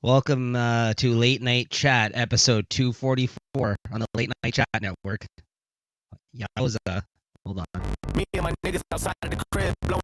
Welcome to Late Night Chat, episode 244 on the Late Night Chat Network. Yowza. Hold on. Me and my niggas outside of the crib, blowing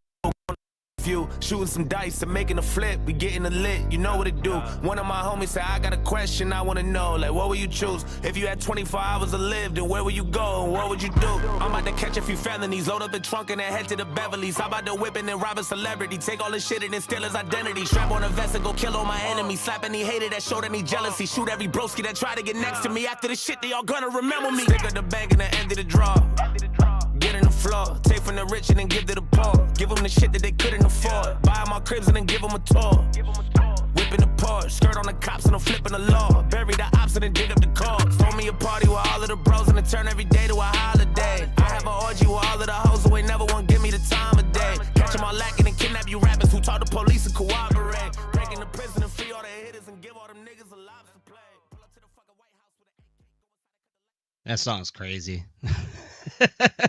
few, shooting some dice and making a flip. We getting a lit, you know what it do. One of my homies said, I got a question I want to know. Like, what would you choose? If you had 24 hours to live, then where would you go? And what would you do? I'm about to catch a few felonies, load up the trunk and then head to the Beverly's. How about the whipping and rob a celebrity? Take all his shit and then steal his identity. Strap on a vest and go kill all my enemies. Slap any hater that showed any jealousy. Shoot every broski that tried to get next to me. After the shit, they all gonna remember me. Stick at the bank and the end of the draw. Get in the floor, take from the rich and then give to the poor. Give them the shit that they couldn't afford. Buy my cribs and then give them a tour. Whipping the Porsche, skirt on the cops and I'm flipping the law. Bury the ops and then dig up the cars. Throw me a party with all of the bros and then turn every day to a holiday. I have an orgy with all of the hoes who ain't never want to give me the time of day. Catch them all lacking and kidnap you rappers who taught the police to cooperate. Break into prison and free all the hitters and give all them niggas a lobster play. Pull up to the fucking White House with an That song's crazy.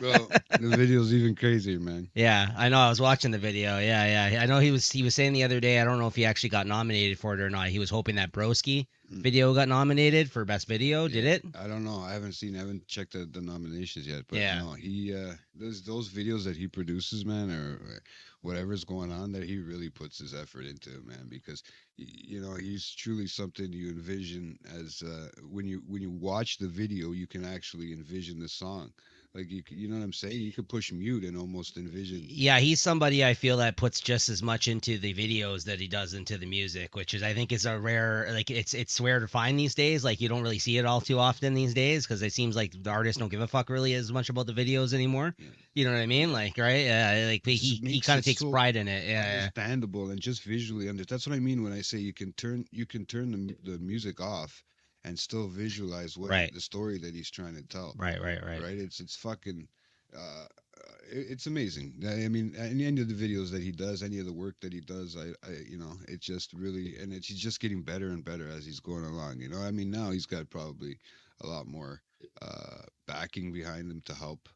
Bro, the video's even crazier, man. Yeah, I know. I was watching the video. Yeah. I know he was saying the other day, I don't know if he actually got nominated for it or not. He was hoping that Broski video got nominated for best video. Did it? I don't know. I haven't checked the nominations yet. But Yeah. no, he those videos that he produces, man, or whatever's going on there, he really puts his effort into it, man. Because he's truly something you envision as when you watch the video, you can actually envision the song. Like you know what I'm saying? You could push mute and almost envision. Yeah, he's somebody I feel that puts just as much into the videos that he does into the music, which is I think is a rare, like it's rare to find these days. Like you don't really see it all too often these days because it seems like the artists don't give a fuck really as much about the videos anymore. Yeah. You know what I mean? Like right? Yeah, like he kind of takes so pride in it. Yeah, understandable and just visually under. That's what I mean when I say you can turn the music off and still visualize what the story that he's trying to tell. Right. It's fucking, it's amazing. I mean, any of the videos that he does, any of the work that he does, it just really, and he's just getting better and better as he's going along. You know, I mean, now he's got probably a lot more backing behind him to help.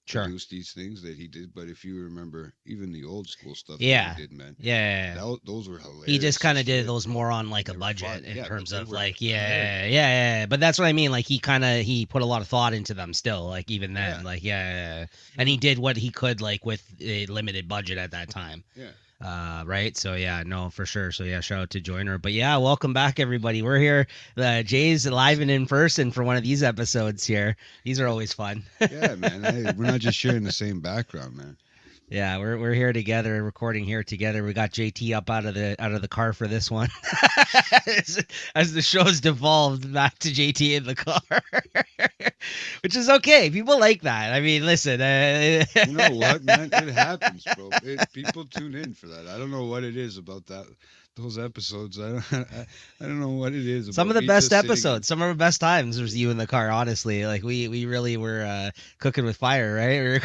Produce these things that he did. But if you remember, even the old school stuff that he did, man. Yeah. Those were hilarious. He just kind of did those more on like a budget in terms of like, yeah. But that's what I mean. Like he put a lot of thought into them still, like even then, and he did what he could like with a limited budget at that time. Yeah. Right. So yeah, no, for sure. So yeah, shout out to Joyner. But yeah, welcome back everybody. We're here. Jay's live and in person for one of these episodes here. These are always fun. Yeah, man. Hey, we're not just sharing the same background, man. Yeah, we're here together, recording here together. We got JT up out of the car for this one. as the show's devolved back to JT in the car, which is okay. People like that. I mean, listen. You know what, man? It happens, bro. People tune in for that. I don't know what it is about those episodes. I don't know what it is. Some of the best episodes, some of our best times was you in the car. Honestly, like we really were cooking with fire, right? We were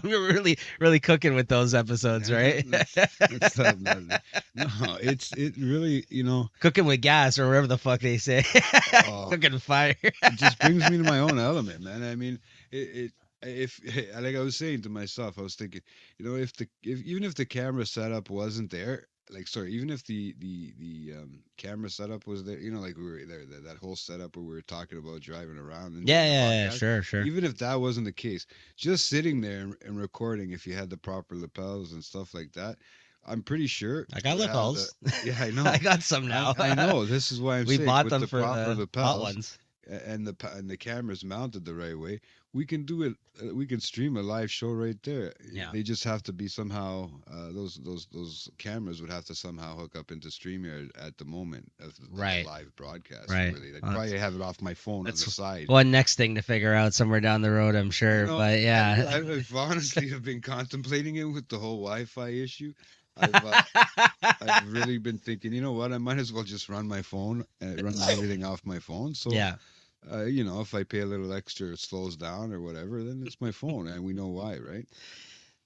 we were really cooking with those episodes, right? No, it really, cooking with gas or whatever the fuck they say. Cooking with fire. It just brings me to my own element, man. I mean, if like I was saying to myself, I was thinking, even if the camera setup wasn't there. Even if the camera setup was there, like we were there, that whole setup where we were talking about driving around. And sure. Even if that wasn't the case, just sitting there and recording, if you had the proper lapels and stuff like that, I'm pretty sure. I got lapels. Yeah, I know. I got some now. I know. This is why we bought them for proper the lapels hot ones. And the camera's mounted the right way. We can do it. We can stream a live show right there. Yeah. They just have to be somehow. Those cameras would have to somehow hook up into StreamYard at the moment of the live broadcast. Right. Really. I'd probably have it off my phone on the side. One next thing to figure out somewhere down the road, I'm sure. But yeah, I've honestly have been contemplating it with the whole Wi-Fi issue. I've really been thinking, you know what? I might as well just run my phone and run everything off my phone. So yeah. If I pay a little extra, it slows down or whatever, then it's my phone, and we know why, right?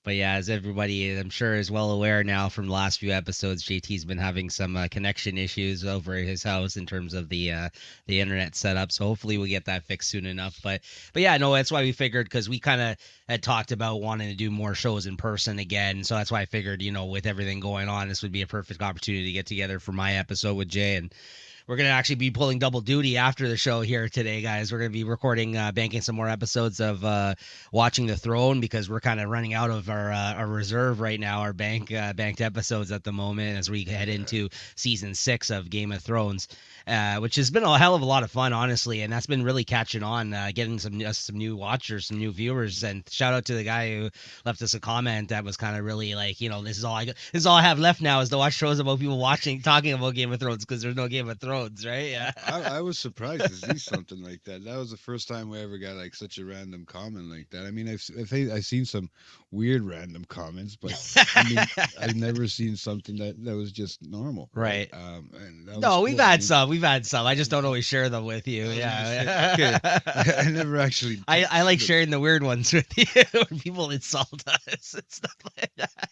But yeah, as everybody I'm sure is well aware now from the last few episodes, JT's been having some connection issues over at his house in terms of the internet setup. So hopefully we'll get that fixed soon enough. But yeah, no, that's why we figured, because we kind of had talked about wanting to do more shows in person again. So that's why I figured, with everything going on, this would be a perfect opportunity to get together for my episode with Jay. And we're going to actually be pulling double duty after the show here today, guys. We're going to be recording, banking some more episodes of Watching the Throne, because we're kind of running out of our reserve right now, our banked episodes at the moment, as we head into season 6 of Game of Thrones, which has been a hell of a lot of fun, honestly. And that's been really catching on, getting some new watchers, some new viewers. And shout out to the guy who left us a comment that was kind of really like, this is all I have left now, is to watch shows about people talking about Game of Thrones, because there's no Game of Thrones. Right? Yeah. I was surprised to see something like that. That was the first time we ever got like such a random comment like that. I mean, I've seen some weird random comments, but I mean, I've never seen something that was just normal. Right. And no, we've had some. I just don't always share them with you. Yeah. Okay. I never actually. I like sharing the weird ones with you when people insult us and stuff like that.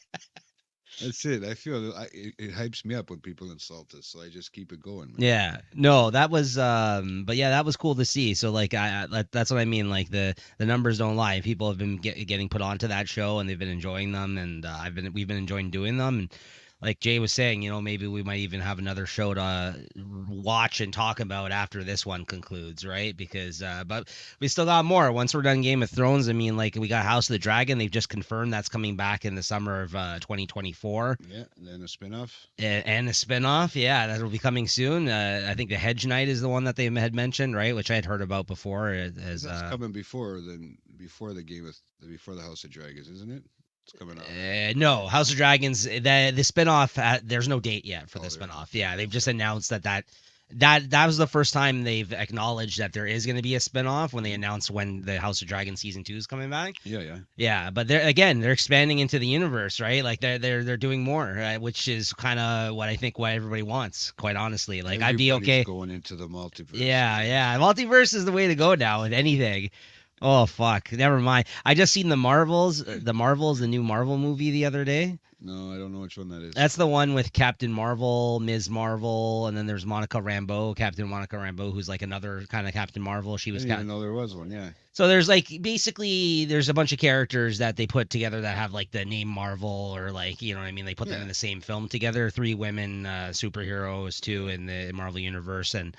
That's it. I feel it hypes me up when people insult us, so I just keep it going, man. Yeah. No, that was but yeah, that was cool to see. So like that's what I mean, like the numbers don't lie. People have been getting put onto that show, and they've been enjoying them, and we've been enjoying doing them. And like Jay was saying, maybe we might even have another show to watch and talk about after this one concludes, right? Because but we still got more. Once we're done Game of Thrones, I mean, like, we got House of the Dragon. They've just confirmed that's coming back in the summer of 2024. Yeah, and then a spinoff. And a spinoff, yeah, that'll be coming soon. I think the Hedge Knight is the one that they had mentioned, right? Which I had heard about before. As that's coming before the House of Dragons, isn't it? It's coming out. No, House of Dragons, the spinoff, there's no date yet for the spinoff. Yeah, they've just announced that was the first time they've acknowledged that there is going to be a spinoff, when they announced when the House of Dragons season 2 is coming back. Yeah, but they're expanding into the universe, right? Like they're doing more, which is kind of what everybody wants, quite honestly. Like, I'd be okay going into the multiverse. Yeah, multiverse is the way to go now with anything. Oh fuck! Never mind. I just seen the Marvels, the new Marvel movie the other day. No, I don't know which one that is. That's the one with Captain Marvel, Ms. Marvel, and then there's Captain Monica Rambeau, who's like another kind of Captain Marvel. She was. I didn't even know there was one. Yeah. So there's there's a bunch of characters that they put together that have like the name Marvel, or like, what I mean. They put them in the same film together. 3 women superheroes too in the Marvel universe, and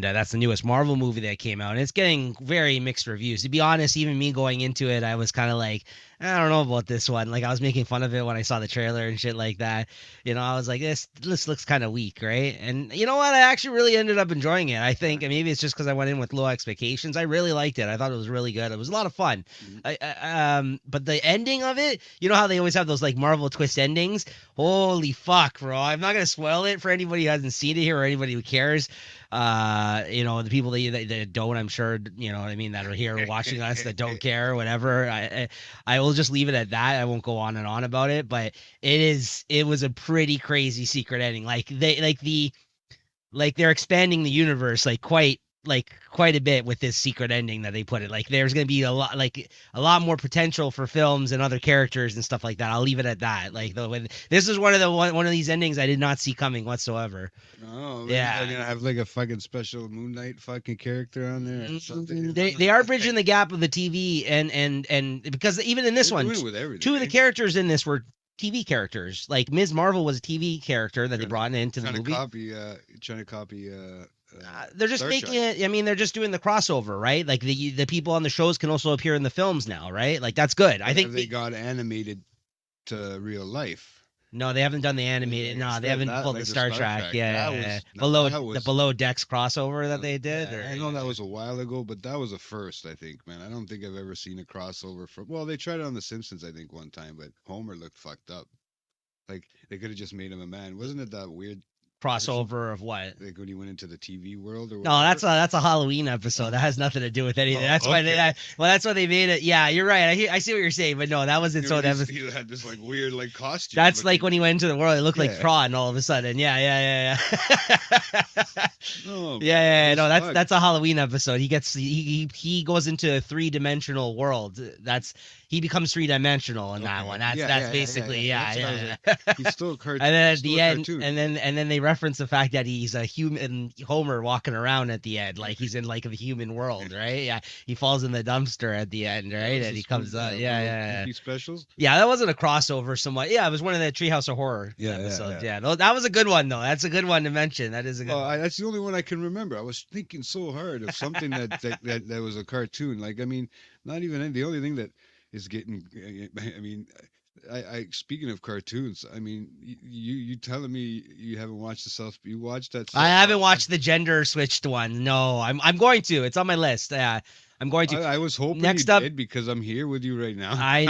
that's the newest Marvel movie that came out. And it's getting very mixed reviews. To be honest, even me going into it, I was kind of like, I don't know about this one. Like, I was making fun of it when I saw the trailer and shit like that. I was like, this looks kind of weak, right? And you know what? I actually really ended up enjoying it. I think maybe it's just because I went in with low expectations. I really liked it. I thought it was really good. It was a lot of fun. But the ending of it, you know how they always have those like Marvel twist endings? Holy fuck, bro. I'm not going to spoil it for anybody who hasn't seen it here or anybody who cares. The people that don't, I'm sure, what I mean, that are here watching us that don't care, whatever. I will just leave it at that. I won't go on and on about it, but it was a pretty crazy secret ending. Like they're expanding the universe quite a bit with this secret ending that they put it. Like, there's going to be a lot more potential for films and other characters and stuff like that. I'll leave it at that. Like, this is one of these endings I did not see coming whatsoever. Oh, yeah. They're gonna have like a fucking special Moon Knight fucking character on there or something. They are bridging the gap of the TV and because even in this one, 2 of the characters in this were TV characters. Like, Ms. Marvel was a TV character that they brought into the movie. Trying to copy. They're just making it. I mean, they're just doing the crossover, right? Like, the people on the shows can also appear in the films now, right? Like, that's good. I think they got animated to real life. No, they haven't done the animated. No, they haven't pulled the Star Trek. Yeah. Below Decks crossover that they did. I know that was a while ago, but that was a first, I think, man. I don't think I've ever seen a crossover from. Well, they tried it on The Simpsons, I think, one time, but Homer looked fucked up. Like, they could have just made him a man. Wasn't it that weird? Crossover of what? Like when he went into the TV world, or whatever? No, that's a Halloween episode. That has nothing to do with anything. That's why that's why they made it. Yeah, you're right. I see what you're saying, but no, that was its own episode. He had this like weird like costume. That's like when he went into the world, it looked like Prawn all of a sudden. Yeah. No, that's a Halloween episode. He goes into a 3-dimensional world. he becomes 3-dimensional in that Okay. one. That's Yeah, that's yeah, yeah, basically yeah. yeah, That's what I was yeah. He's still a cartoon. And then at still the a end, cartoon. and then they reference the fact that he's a human Homer walking around at the end, like he's in like a human world, right? Yeah, he falls in the dumpster at the end, right? Those And are he comes spooky, up, little yeah. spooky specials. Yeah, that wasn't a crossover somewhat. Yeah, it was one of the Treehouse of Horror episodes. Yeah, that was a good one though. That's a good one to mention. That is a good Well, one. that's the only one I can remember. I was thinking so hard of something that was a cartoon. Like, I mean, not even the only thing that is getting. I mean, I speaking of cartoons. I mean, you telling me you haven't watched the South? You watched that? I haven't watched the gender switched one. No, I'm going to. It's on my list. Yeah, I'm going to. I was hoping Next you up- did because I'm here with you right now. I was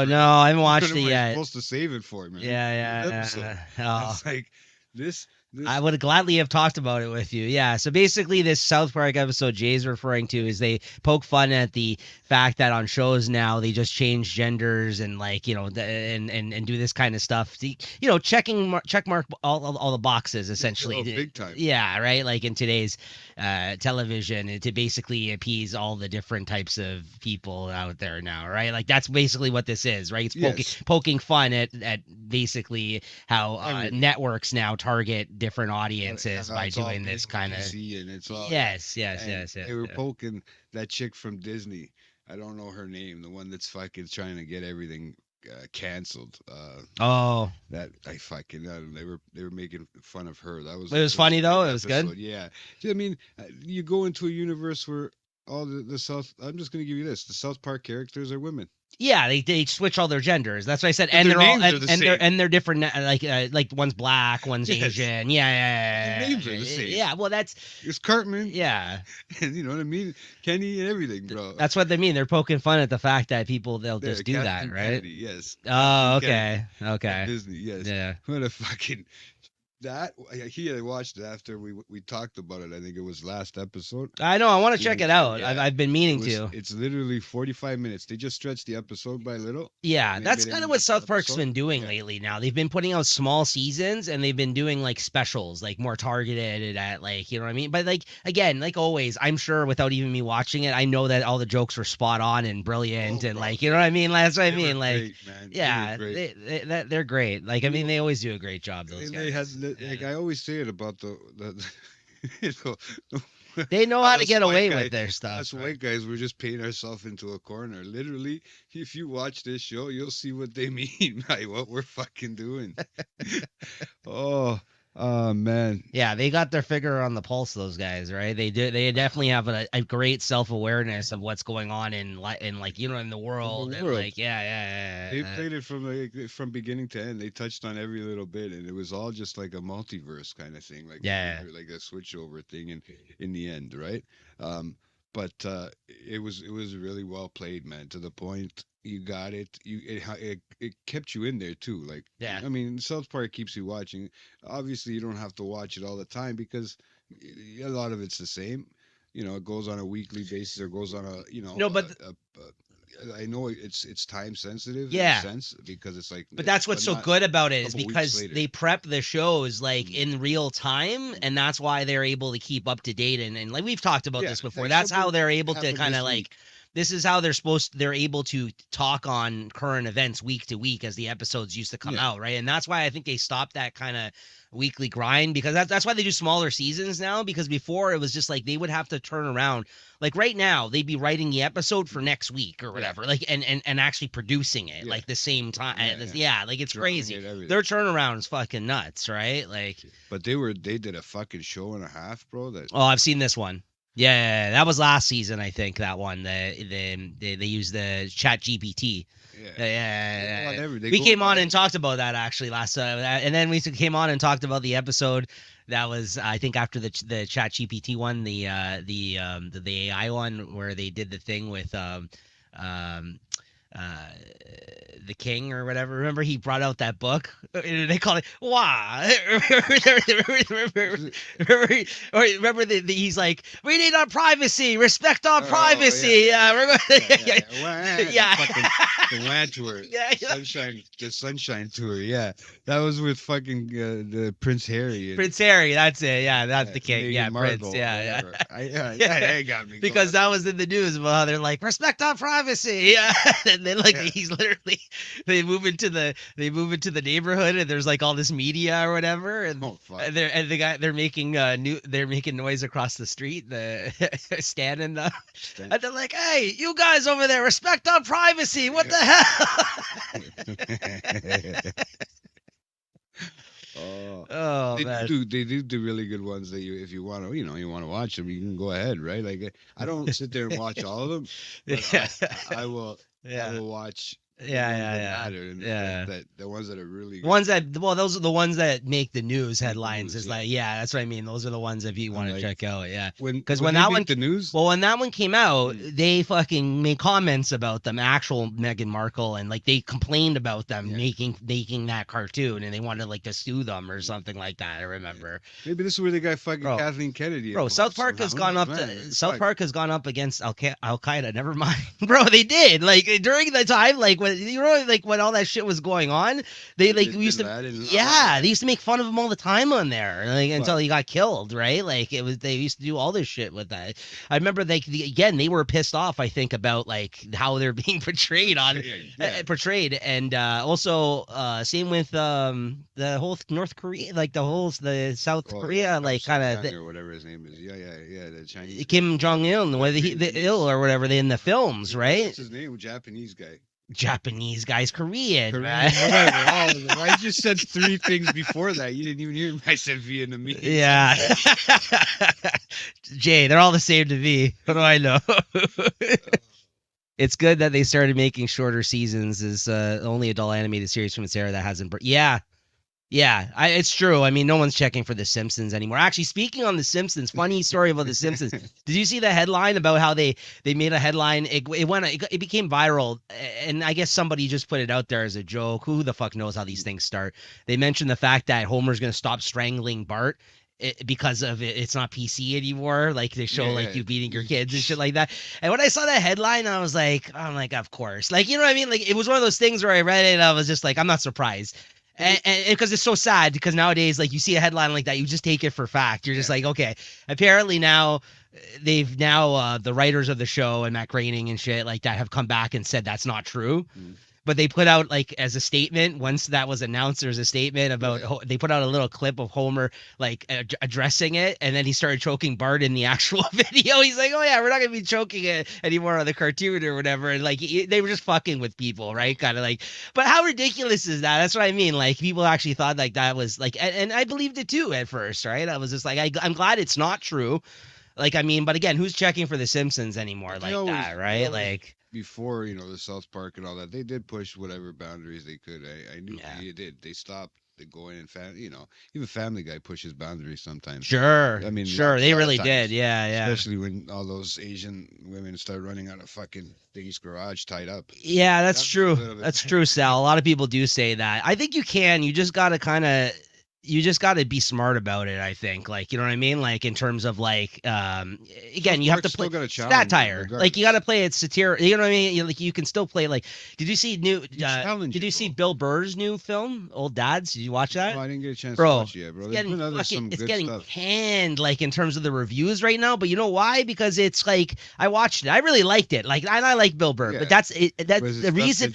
know. No, I haven't watched What it am I yet. supposed to save it for, man? Yeah. Episode. Oh. It's like this. I would gladly have talked about it with you. Yeah. So basically, this South Park episode Jay's referring to is they poke fun at the fact that on shows now they just change genders and like and do this kind of stuff. Check mark all the boxes essentially. Oh, big time. Yeah. Right. Like in today's television to basically appease all the different types of people out there now. Right. Like that's basically what this is. Right. It's poking fun at basically how networks now target different audiences by doing this kind of. And it's all Yes. They were poking that chick from Disney. I don't know her name. The one that's fucking trying to get everything canceled. That I fucking they were making fun of her. That was. It was funny though. It was good. Yeah. I mean, you go into a universe where all the South. I'm just gonna give you this: the South Park characters are women. Yeah, they switch all their genders. That's what I said, But and their they're all names are the same. and they're different. Like one's black, one's Yes. Asian. Yeah. Their names are the same. Yeah, well that's It's Cartman. yeah. And you know what I mean? Kenny and everything, bro. That's what they mean. They're poking fun at the fact that they'll just do Captain that, right? Kennedy, yes. Oh, Captain okay, okay. Disney, yes. Yeah. What a fucking I watched it after we talked about it. I think it was last episode. I know. I want to check Yeah, it out. yeah. I've been meaning to. It's literally 45 minutes. They just stretched the episode by little. Yeah, and they that's made it kind of into what South an Park's episode. been doing Yeah. lately now. They've been putting out small seasons and they've been doing like specials, like more targeted at like, you know what I mean? But like, again, like always, I'm sure without even me watching it, I know that all the jokes were spot on and brilliant and bro. like, you know what I mean? That's what I They were mean. Like, great, man. They yeah, were great. they're great. Like, I mean, they always do a great job, those And guys. they had like I always say it about the you know, They know how to us get white away guys- with their stuff. Us right? white guys, we're just painting ourselves into a corner. Literally, if you watch this show, you'll see what they mean by what we're fucking doing. oh man. Yeah, they got their finger on the pulse. Those guys, right? They do. They definitely have a great self awareness of what's going on in like in the world. And world. like, yeah. They played it from beginning to end. They touched on every little bit, and it was all just like a multiverse kind of thing, like Yeah. like a switchover thing. In the end, right? But it was really well played, man. To the point, you got it. It kept you in there too. Like, Yeah. I mean, South Park keeps you watching. Obviously, you don't have to watch it all the time because a lot of it's the same. You know, it goes on a weekly basis or goes on a No, but I know it's time sensitive Yeah. in a sense because it's like But that's what's so not- good about it is couple weeks because later. they prep the shows like Mhm. in real time, and that's why they're able to keep up to date. And like we've talked about Yeah, this before, like that's how something they're able to happened kind of this like. week. This is how they're able to talk on current events week to week as the episodes used to come Yeah. out, right? And that's why I think they stopped that kind of weekly grind because that's why they do smaller seasons now, because before it was just like they would have to turn around. Like right now, they'd be writing the episode for next week or whatever, like and actually producing it Yeah. like the same time. Yeah, Like it's Drawing crazy. it, everything. Their turnaround is fucking nuts, right? Like, But they did a fucking show and a half, bro. That oh, I've seen this one. Yeah, that was last season, I think. That one, they used the Chat GPT. yeah. Yeah. They We go came on it. and talked about that actually last, and then we came on and talked about the episode that was, I think, after the Chat GPT one, the AI one, where they did the thing with uh the King or whatever. Remember he brought out that book? They call it Wah. Remember he's like, we need our privacy, respect our privacy. Yeah, remember? Yeah. The Wah tour. Yeah. The Sunshine tour. Yeah, that was with fucking the Prince Harry. Prince Harry, that's it. Yeah, that's the King. Meghan Yeah, Markle, Prince. Yeah. That got me. Because that was in the news about how they're like respect our privacy. Yeah, and then like he's literally they move into the neighborhood and there's like all this media or whatever and they're making they're making noise across the street, the standing them, and they're like, hey, you guys over there, respect our privacy. What the hell? Oh man. They do the really good ones that if you want to, you want to watch them, you can go ahead, right? Like I don't sit there and watch all of them. But I will watch. That the ones that are really good. Those are the ones that make the news headlines. Is like, that's what I mean. Those are the ones if you want to check out. Yeah, because when that one the news, when that one came out, they fucking made comments about them, actual Meghan Markle, and like they complained about them making that cartoon, and they wanted like to sue them or something like that. I remember. Maybe this is where they got fucking Kathleen Kennedy. Bro, South Park has gone up. South Park has gone up against Al Qaeda. Never mind, bro. They did like during the time like. When all that shit was going on, they like we used to they used to make fun of him all the time on there, like until he got killed, right? Like they used to do all this shit with that. I remember they were pissed off, I think, about like how they're being portrayed and also same with the whole North Korea, like the South Korea, like kind of or whatever his name is, the Chinese Kim Jong-un, whether the ill or whatever they in the films, right? What's his name? Japanese guy's Korean. Whatever. I just said 3 things before that. You didn't even hear me. I said Vietnamese. Yeah. Jay, they're all the same to me. What do I know? It's good that they started making shorter seasons. Is only adult animated series from this era that hasn't. It's true. I mean, no one's checking for The Simpsons anymore. Actually, speaking on The Simpsons, funny story about The Simpsons. Did you see the headline about how they made a headline? It became viral, and I guess somebody just put it out there as a joke. Who the fuck knows how these things start? They mentioned the fact that Homer's going to stop strangling Bart. Because of it's not PC anymore. Like they show you beating your kids and shit like that. And when I saw that headline, I'm like, of course. Like, you know what I mean? Like it was one of those things where I read it and I was just like, I'm not surprised. And because it's so sad, because nowadays, like you see a headline like that, you just take it for fact. You're just like, okay, apparently now the writers of the show and Matt Groening and shit like that have come back and said that's not true. But they put out like as a statement, once that was announced, there's a statement about they put out a little clip of Homer like addressing it, and then he started choking Bart in the actual video. He's like, oh yeah, we're not gonna be choking it anymore on the cartoon or whatever. And like they were just fucking with people, right? Kind of like, but how ridiculous is that? That's what I mean. Like people actually thought like that was like, and I believed it too at first, right? I was just like, I'm glad it's not true. Like, I mean, but again, who's checking for The Simpsons anymore like that, right? Like. Before, the South Park and all that, they did push whatever boundaries they could. I knew they did. They stopped going and even Family Guy pushes boundaries sometimes. Sure. I mean, sure, they really did. Yeah. Especially when all those Asian women start running out of fucking Thing's garage tied up. Yeah, that's true. That's true, Sal. A lot of people do say that. I think you can. You just got to be smart about it, I think. Like, you know what I mean? Like, in terms of, like, again, you have to play satire. Like, you got to play it satire. You know what I mean? You can still play, like, did you see Bill Burr's new film, Old Dads? Did you watch that? Oh, I didn't get a chance to watch it yet, bro. It's getting canned, like, in terms of the reviews right now. But you know why? Because it's, like, I watched it. I really liked it. Like, I like Bill Burr. Yeah. But that's the reason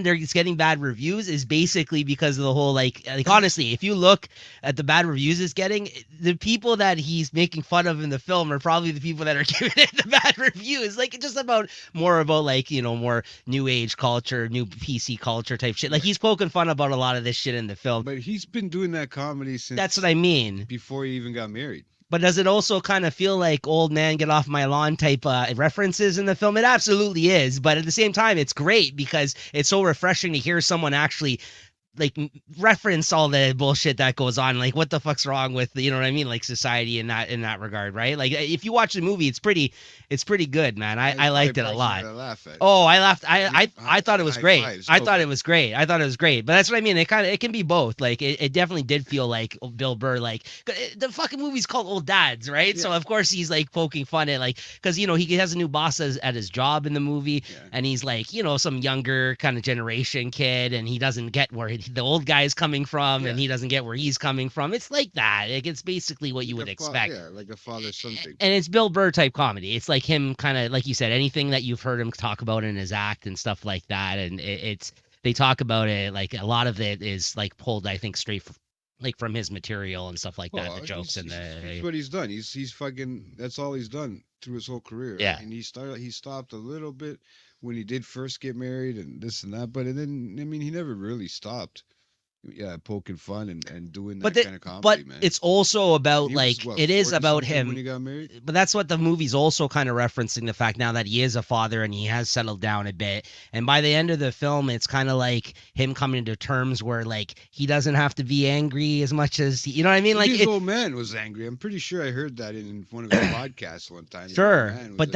it's getting bad reviews is basically because of the whole, like honestly, if you look at the bad reviews it's getting, the people that he's making fun of in the film are probably the people that are giving it the bad reviews. Like it's just more about like, more new age culture, new PC culture type shit. Like he's poking fun about a lot of this shit in the film. But he's been doing that comedy since. That's what I mean. Before he even got married. But does it also kind of feel like old man get off my lawn type references in the film? It absolutely is. But at the same time, it's great because it's so refreshing to hear someone actually like reference all the bullshit that goes on. Like, what the fuck's wrong with, you know what I mean? Like society in that regard, right? Like, if you watch the movie, it's pretty good, man. I liked it a lot. Oh, I laughed. I thought it was great. I thought it was great. But that's what I mean. It can be both. Like, it definitely did feel like Bill Burr. Like, the fucking movie's called Old Dads, right? Yeah. So of course he's like poking fun at, like, because you know he has a new boss at his job in the movie, and he's like, you know, some younger kind of generation kid, and he doesn't get where the old guy's coming from, and he doesn't get where he's coming from. It's like that. Like, it's basically what you would expect. Yeah, like a father-son thing. And it's Bill Burr type comedy. It's like him kind of, like you said, anything that you've heard him talk about in his act and stuff like that. And they talk about it, like a lot of it is like pulled, I think, straight from his material and stuff like that. The jokes and that's what he's done. He's fucking, that's all he's done through his whole career. Yeah. And he stopped a little bit when he did first get married and this and that, but then, I mean, he never really stopped. Yeah, poking fun and doing that kind of comedy, man. It's also about, like, it is about him when he got married. But that's what the movie's also kind of referencing, the fact now that he is a father and he has settled down a bit. And by the end of the film, it's kind of like him coming to terms where, like, he doesn't have to be angry as much as you know what I mean? Like, his old man was angry. I'm pretty sure I heard that in one of his podcasts one time. Sure, but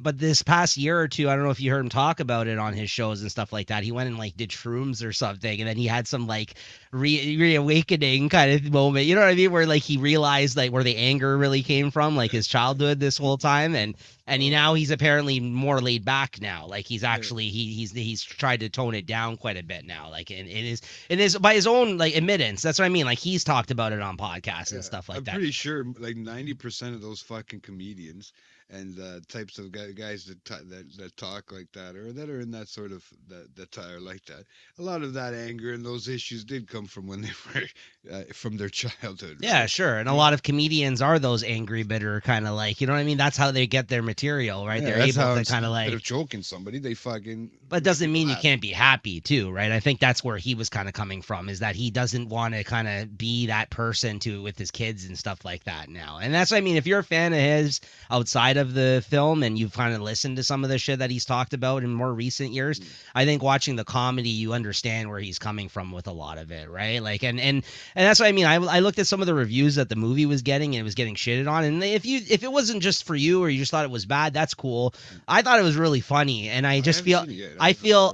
but this past year or two, I don't know if you heard him talk about it on his shows and stuff like that. He went and like did shrooms or something, and then he had some like reawakening kind of moment, you know what I mean, where like he realized like where the anger really came from, like his childhood this whole time, and he's apparently more laid back now. Like he's actually he's tried to tone it down quite a bit now, like in his by his own like admittance. That's what I mean. Like he's talked about it on podcasts and stuff like that. I'm pretty sure like 90% of those fucking comedians and types of guys that talk like that, or that are in that sort of that are like that, a lot of that anger and those issues did come from when they were from their childhood. Yeah, right? Sure. And a lot of comedians are those angry, bitter kind of, like, you know what I mean? That's how they get their material, right? They're able to kind of like, instead of choking somebody, they fucking. But doesn't mean you can't be happy too, right? I think that's where he was kind of coming from, is that he doesn't want to kind of be that person with his kids and stuff like that now. And that's what I mean. If you're a fan of his outside of the film and you've kind of listened to some of the shit that he's talked about in more recent years, I think watching the comedy, you understand where he's coming from with a lot of it, right? Like, and that's what I mean. I looked at some of the reviews that the movie was getting, and it was getting shitted on. And if it wasn't just for you, or you just thought it was bad, that's cool. I thought it was really funny, and I feel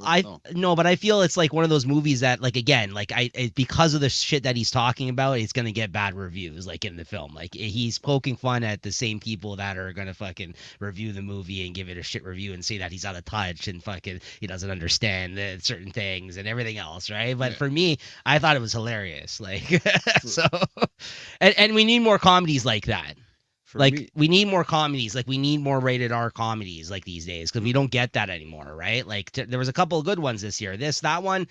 it's like one of those movies that, like, again, like because of the shit that he's talking about, it's gonna get bad reviews, like in the film. Like, he's poking fun at the same people that are gonna fucking review the movie and give it a shit review and say that he's out of touch and fucking he doesn't understand certain things and everything else, right? But for me, I thought it was hilarious. Like, so, and we need more comedies like that. We need more comedies. Like, we need more rated R comedies like these days, because we don't get that anymore, right? Like, there was a couple of good ones this year. That one,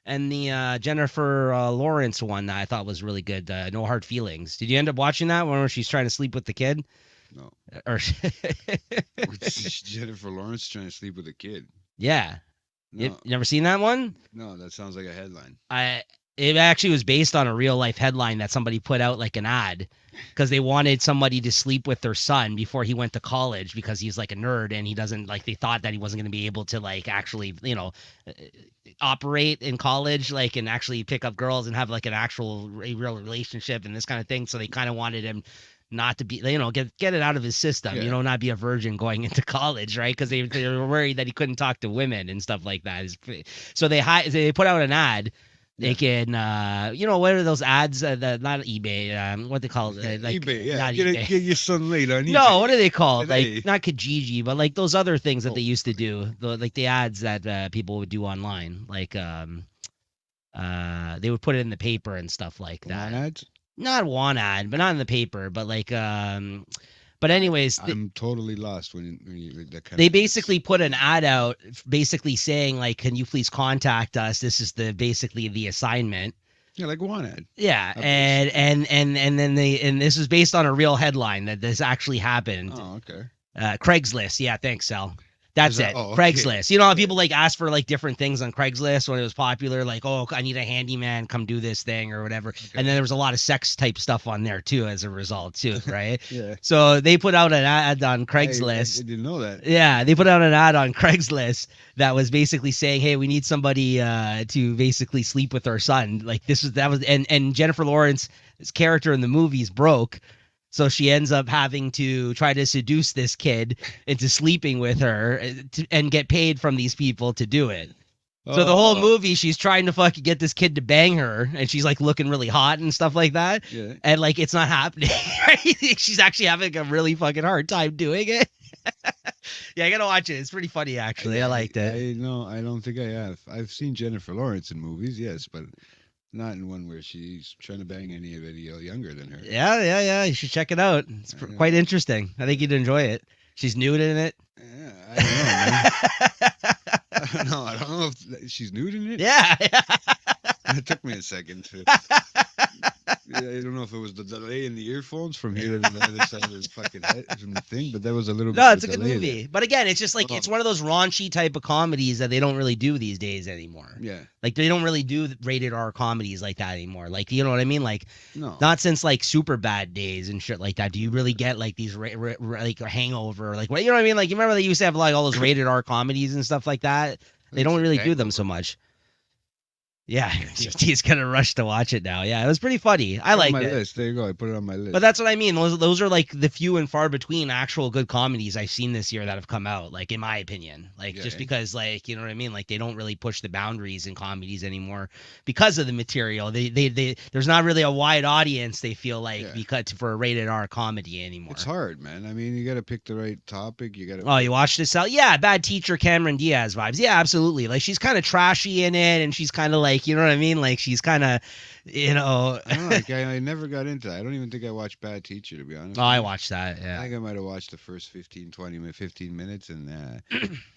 and the Jennifer Lawrence one that I thought was really good. No Hard Feelings. Did you end up watching that one where she's trying to sleep with the kid? No. Or Jennifer Lawrence trying to sleep with a kid. Yeah. No. You never seen that one? No, that sounds like a headline. It actually was based on a real life headline that somebody put out, like an ad, because they wanted somebody to sleep with their son before he went to college, because he's like a nerd and he doesn't, like, they thought that he wasn't going to be able to, like, actually, you know, operate in college, like, and actually pick up girls and have like an actual real relationship and this kind of thing. So they kind of wanted him not to be, you know, get it out of his system, you know, not be a virgin going into college, right? Because they were worried that he couldn't talk to women and stuff like that. So they put out an ad. They can, you know, what are those ads? Not eBay, what they call it? Like, eBay, yeah. Not Get your son laid on eBay. No, what are they called? Like, not Kijiji, but like those other things that they used to do, like the ads that people would do online. Like, they would put it in the paper and stuff like that. Ads? Not one ad, but not in the paper, but like, but anyways, I'm totally lost when you that kind they of basically put an ad out, basically saying like, "Can you please contact us? This is basically the assignment." Yeah, like one ad. Yeah, and then this is based on a real headline that this actually happened. Oh, okay. Craigslist. Yeah, thanks, Sal. That's that- it. oh, okay. Craigslist. You know how people like ask for like different things on Craigslist when it was popular, like, oh, I need a handyman, come do this thing or whatever. And then there was a lot of sex type stuff on there too as a result too, right? Yeah. So they put out an ad on I Craigslist. didn't know that. Yeah, they put out an ad on Craigslist that was basically saying, "Hey, we need somebody to basically sleep with our son." Like and Jennifer Lawrence's character in the movie is broke, so she ends up having to try to seduce this kid into sleeping with her and get paid from these people to do it. So the whole Oh, movie, she's trying to fucking get this kid to bang her, and she's like looking really hot and stuff like that, Yeah. and like it's not happening. Right? She's actually having a really fucking hard time doing it. Yeah, I gotta watch it. It's pretty funny, actually. I liked it. No, I don't think I have. I've seen Jennifer Lawrence in movies, yes, but not in one where she's trying to bang anybody younger than her. Yeah. You should check it out. It's Yeah. quite interesting. I think you'd enjoy it. She's nude in it. Yeah, I don't know, man. I don't know if she's nude in it. Yeah. It took me a second to. Yeah, I don't know if it was the delay in the earphones from here to the other side of the fucking head from the thing, but there was a little. No, bit it's a of good delay movie. But again, it's just like Oh. it's one of those raunchy type of comedies that they don't really do these days anymore. there. Yeah. Like they don't really do rated R comedies like that anymore. Like, you know what I mean? Like No. not since like Super Bad days and shit like that. Do you really get like these like a Hangover? Like what, you know what I mean? Like you remember they used to have like all those rated R comedies and stuff like that. They don't really do them so much. Yeah, he's gonna rush to watch it now. Yeah, it was pretty funny. I liked my it. list. There you go. I put it on my list. But that's what I mean. Those are like the few and far between actual good comedies I've seen this year that have come out. Like in my opinion, like Yeah, just eh? because like you know what I mean. Like they don't really push the boundaries in comedies anymore because of the material. They there's not really a wide audience. They feel like Yeah. because for a rated R comedy anymore. It's hard, man. I mean, you got to pick the right topic. You got to. Oh, you watched this out? Yeah, Bad Teacher, Cameron Diaz vibes. Yeah, absolutely. Like she's kind of trashy in it, and she's kind of like, you know what I mean? Like she's kind of, you know. I don't know. Like, I never got into that. I don't even think I watched Bad Teacher, to be honest. Oh, I watched that. I Yeah. think I might have watched the first 15 minutes, and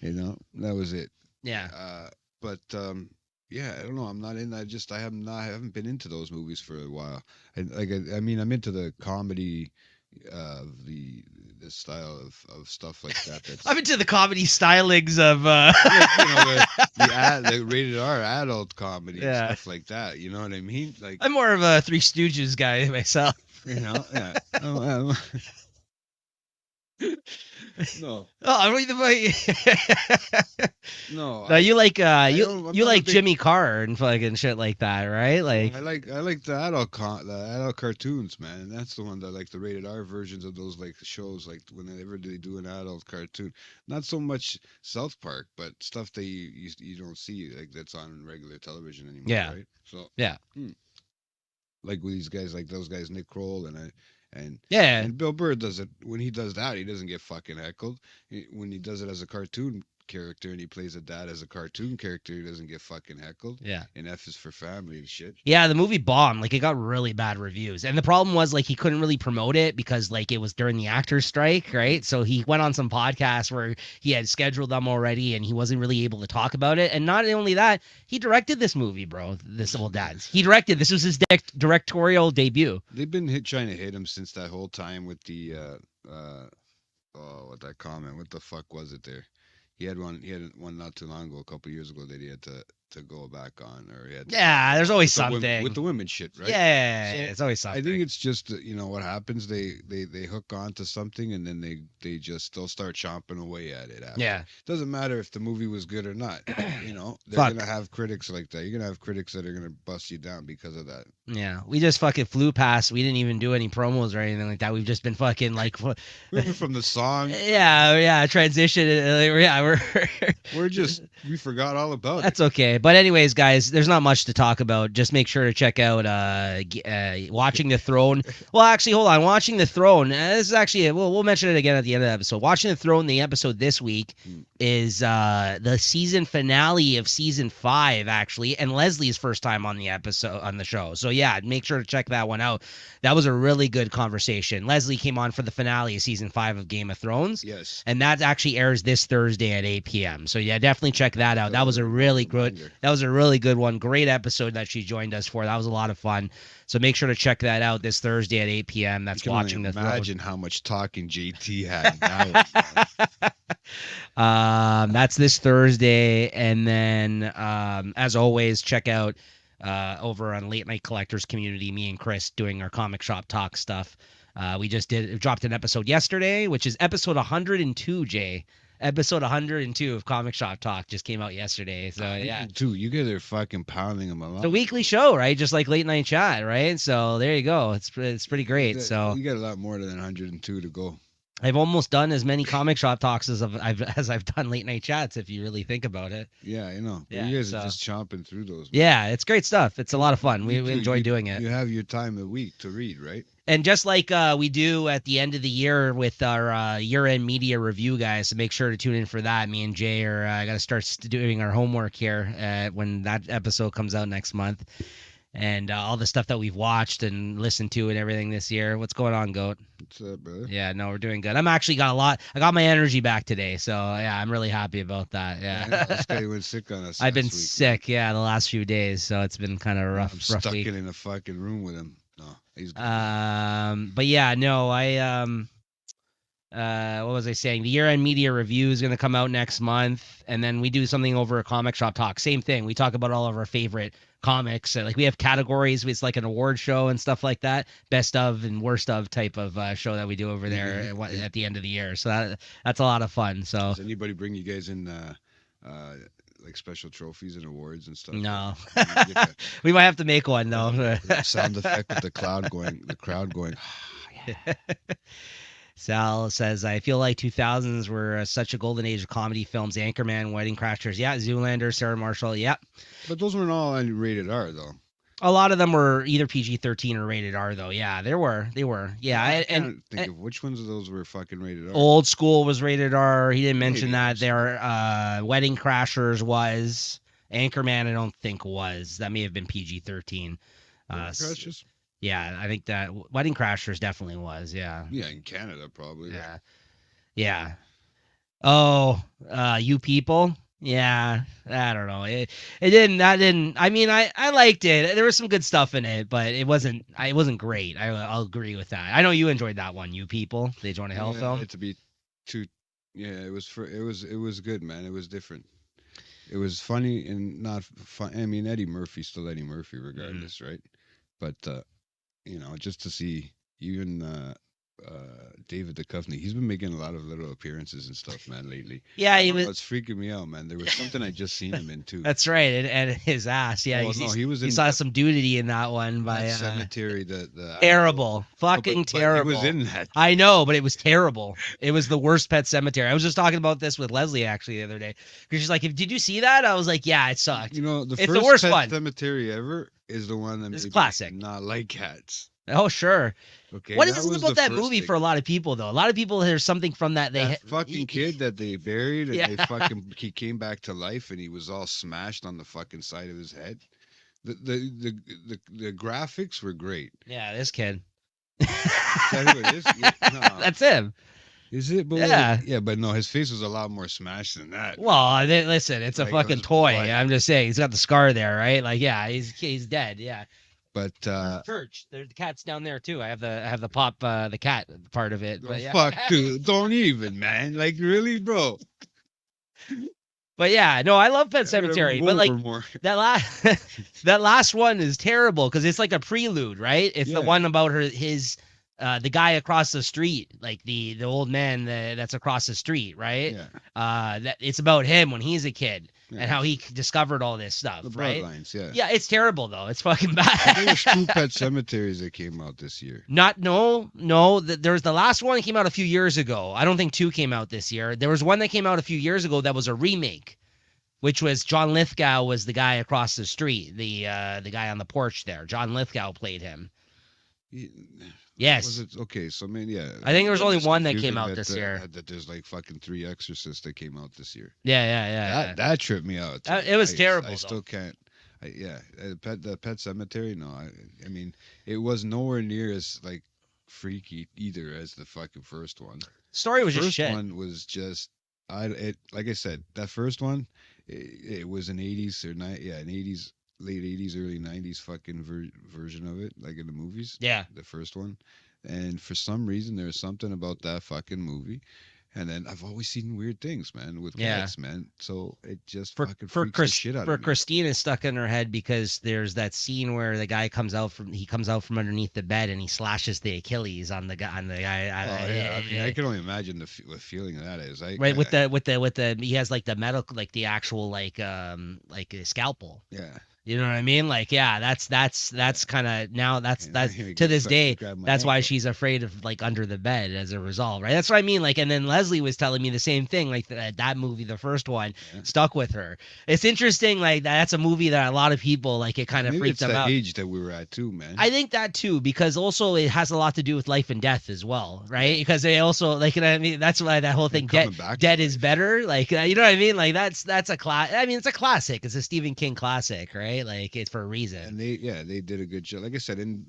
you know, that was it. Yeah. But yeah, I don't know. I'm not in. I haven't been into those movies for a while. I mean, I'm into the comedy, the style of stuff like that. That's I'm into the comedy stylings of. like, you know, the rated R adult comedy Yeah. and stuff like that. You know what I mean? Like, I'm more of a Three Stooges guy myself. you know, yeah. No, Oh, I'm really the no. No, you like I'm you not like a big- Jimmy Carr and fucking shit like that, right? Like I like the adult cartoons, man. And that's the one that like the rated R versions of those like shows, like whenever they do an adult cartoon. Not so much South Park, but stuff that you don't see like that's on regular television anymore. Yeah. Right. So Yeah. Like with these guys, like those guys, Nick Kroll and yeah. and Bill Burr does it when he does that. He doesn't get fucking heckled. When he does it as a cartoon character and he plays a dad as a cartoon character, he doesn't get fucking heckled. Yeah. And F is for family and shit. Yeah, the movie bombed. Like it got really bad reviews. And the problem was like he couldn't really promote it because like it was during the actors strike, right? So he went on some podcasts where he had scheduled them already and he wasn't really able to talk about it. And not only that, he directed this movie, bro. This Old Dads. He directed. This was his directorial debut. They've been trying to hit him since that whole time with the what that comment. What the fuck was it there? He had one not too long ago, a couple years ago, that he had to go back on, or he had Yeah, there's always with the women- something. with the women shit, right? Yeah, So, it's always I something. think it's just you know what happens. They hook on to something and then they'll start chomping away at it. After. Yeah. Doesn't matter if the movie was good or not. You know, they're Fuck. gonna have critics like that. You're gonna have critics that are gonna bust you down because of that. Yeah, we just fucking flew past. We didn't even do any promos or anything like that. We've just been fucking like, Even from the song, yeah, transition. Yeah, we forgot all about that's okay. But anyways, guys, there's not much to talk about. Just make sure to check out Watching the Throne. Well, actually, hold on. Watching the Throne. This is actually we'll mention it again at the end of the episode. Watching the Throne. The episode this week is the season finale of season 5, actually, and Leslie's first time on the show. So yeah, make sure to check that one out. That was a really good conversation. Leslie came on for the finale of season 5 of Game of Thrones. Yes. And that actually airs this Thursday at 8 p.m. So yeah, definitely check that out. That was a really good. later. That was a really good one. Great episode that she joined us for. That was a lot of fun. So make sure to check that out this Thursday at 8 p.m. That's You can only watching the imagine how much talking JT had. Now. That's this Thursday. And then, as always, check out over on Late Night Collectors Community, me and Chris doing our comic shop talk stuff. We just dropped an episode yesterday, which is episode 102, Jay. Episode 102 of Comic Shop Talk just came out yesterday. So yeah, Dude, you guys are fucking pounding them along. the weekly show, right? Just like Late Night Chat, right? So there you go. It's pretty great. So you got a lot more than 102 to go. I've almost done as many Comic Shop Talks as I've done Late Night Chats, if you really think about it. Yeah, I know. But Yeah, you guys so- are just chomping through those. Yeah, it's great stuff. It's a lot of fun. We You do- enjoy you- doing it. You have your time a week to read, right? And just like we do at the end of the year with our year-end media review, guys, so make sure to tune in for that. Me and Jay are got to start doing our homework here when that episode comes out next month. And all the stuff that we've watched and listened to and everything this year. What's going on, Goat? What's up, brother? Yeah, no, we're doing good. I'm actually got a lot. I got my energy back today. So, yeah, I'm really happy about that. I know, Yeah. this guy went sick on us. I've been last week, man. sick, the last few days. So it's been kind of I'm rough stuck week. in a fucking room with him. No, he's good. But yeah, no, what was I saying? The year-end media review is going to come out next month, and then we do something over at Comic Shop Talk. Same thing. We talk about all of our favorite comics. Like we have categories. It's like an award show and stuff like that. Best of and worst of type of show that we do over there at the end of the year. So that's a lot of fun. So Does anybody bring you guys in like special trophies and awards and stuff? no, You get that we might have to make one though. sound effect with the crowd going. Sal says, I feel like 2000s were such a golden age of comedy films. Anchorman, Wedding Crashers. Yeah. Zoolander, Sarah Marshall. Yeah. But those weren't all rated R though. A lot of them were either PG-13 or rated R, though. Yeah, they were. Yeah. I And can't think of which ones of those were fucking rated R. Old School was rated R. He didn't mention Maybe. that. Their Wedding Crashers was. Anchorman, I don't think was. That may have been PG-13. Crashes? Yeah, I think that Wedding Crashers definitely was. Yeah. Yeah, in Canada probably. Yeah. Yeah. Oh, You People. Yeah. I don't know. It didn't, I mean, I liked it. There was some good stuff in it, but it wasn't great. I'll agree with that. I know you enjoyed that one, You People, the Jonah Hill film. To be too, yeah, it was good, man. It was different. It was funny and not fun. I mean, Eddie Murphy's still Eddie Murphy, regardless, right? But just to see even David Duchovny, he's been making a lot of little appearances and stuff, man, lately. Yeah, he was. It's freaking me out, man. There was something I just seen him in too. That's right, and his ass. Yeah, he was in he saw some nudity in that one by that cemetery. The terrible, fucking but terrible. He was in that. I know, but it was terrible. It was the worst Pet Cemetery. I was just talking about this with Leslie actually the other day because she's like, "Did you see that?" I was like, "Yeah, it sucked." You know, It's first the worst Pet one. Cemetery ever is the one that It's made me classic. not like cats. Oh sure. Okay. What that is it was about the that first movie thing. for a lot of people though? A lot of people, there's something from that That fucking kid that they buried and Yeah. he came back to life and he was all smashed on the fucking side of his head. The graphics were great. Yeah, this kid. Is that who it is? Yeah, no. That's him. Is it? But Yeah. yeah, but no, his face was a lot more smashed than that. Well, listen, it's a Like, it fucking was toy. blood. I'm just saying, he's got the scar there, right? Like, yeah, he's dead. Yeah. But Church. There's the cat's down there too. I have the pop the cat part of it. But yeah. fuck, dude, don't even, man. Like, really, bro? But yeah, no, I love Pet I gotta Cemetery. move But like over more. that last one is terrible because it's like a prelude, right? It's the Yeah. one about his the guy across the street, like the old man that's across the street, right? Yeah, That it's about him when he's a kid yeah. and how he discovered all this stuff, The right? bloodlines, yeah. Yeah, it's terrible though. It's fucking I think there's two bad. Pet Cemeteries that came out this year. No. There's the last one that came out a few years ago. I don't think 2 came out this year. There was one that came out a few years ago that was a remake, which was John Lithgow was the guy across the street, the guy on the porch there. John Lithgow played him. Yes. Was it okay? So I mean, yeah. I think there was only It's one that confusing came out this year. That there's like fucking 3 Exorcists that came out this year. Yeah. That tripped me out. It was I terrible, though. still can't. The Pet Cemetery. No, I mean, it was nowhere near as like freaky either as the fucking first one. Story was just First shit. one was just Like I said, that first one, it was an '80s or night, yeah, an '80s, late '80s, early '90s fucking version of it, like in the movies. Yeah. The first one, and for some reason, there's something about that fucking movie. And then I've always seen weird things, man, with Yeah. cats, man. So it just For fucking for freaks the Chris shit out for of me. Christine is stuck in her head because there's that scene where the guy comes out from underneath the bed and he slashes the Achilles on the guy Oh yeah, I mean, I can only imagine what feeling that is. right with the he has like the medical like the actual like a scalpel. yeah. You know what I mean? Like, yeah, that's kind of now that's And that's here he to this fucking day. grabbed my That's why ankle. she's afraid of like under the bed as a result, right? That's what I mean. Like, and then Leslie was telling me the same thing. Like that movie, the first one, Yeah. stuck with her. It's interesting. Like that's a movie that a lot of people like. It kind of Maybe freaked it's them the out. age that we were at too, man. I think that too, because also it has a lot to do with life and death as well, right? Because they also like, you know what I mean, that's why that whole thing, coming back to dead life. is better. Like, you know what I mean? Like that's a class. I mean, it's a classic. It's a Stephen King classic, right? Like it's for a reason. And they did a good job. Like I said, in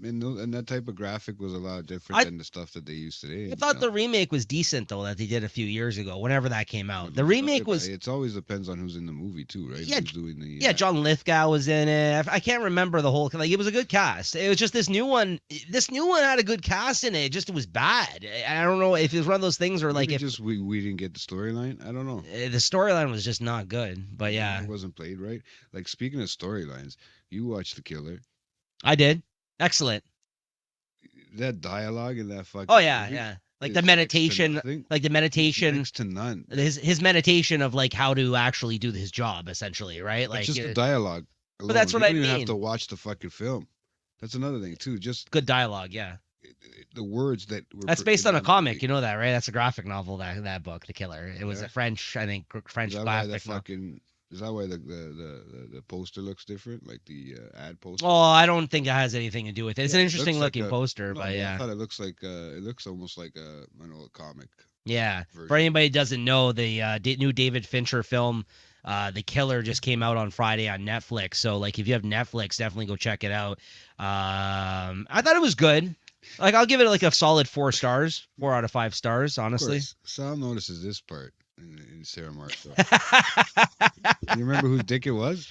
that type of graphic was a lot different than the stuff that they use today. I thought the remake was decent though that they did a few years ago, whenever that came out. The But remake was It always depends on who's in the movie too, right? Yeah, Who's doing the yeah, John Lithgow was in it. I can't remember the whole like it was a good cast. It was just this new one. This new one had a good cast in it. Just it was bad. I don't know if it was one of those things where like Maybe if just we didn't get the storyline. I don't know. the storyline was just not good. But yeah, It wasn't played right. Like speaking of storylines, you watched The Killer. I did. Excellent. That dialogue in that fucking Oh yeah, movie yeah. Like is the next to meditation, nothing. like the meditation, Next to none. his meditation of like how to actually do his job, essentially, right? Like Like just the dialogue. but that's alone. what You I don't even mean. have to watch the fucking film. That's another thing too. Just Good dialogue, yeah. the words that were. That's put based in on a that comic, movie. you know that, right? That's a graphic novel. That book, The Killer. It was Yeah. a French, I think, French Is that why the graphic novel. fucking? Is that why the poster looks different? Like the ad poster. Oh, I don't think it has anything to do with it. It's Yeah, an it interesting looks like looking a- poster, No, but I yeah, thought it looks like it looks almost like a comic. yeah. version. For anybody who doesn't know, the new David Fincher film, The Killer, just came out on Friday on Netflix. So like, if you have Netflix, definitely go check it out. I thought it was good. Like, I'll give it like a solid 4 stars, 4 out of 5 stars, Of honestly. course, Sal notices this part in Sarah Marshall. You remember whose dick it was?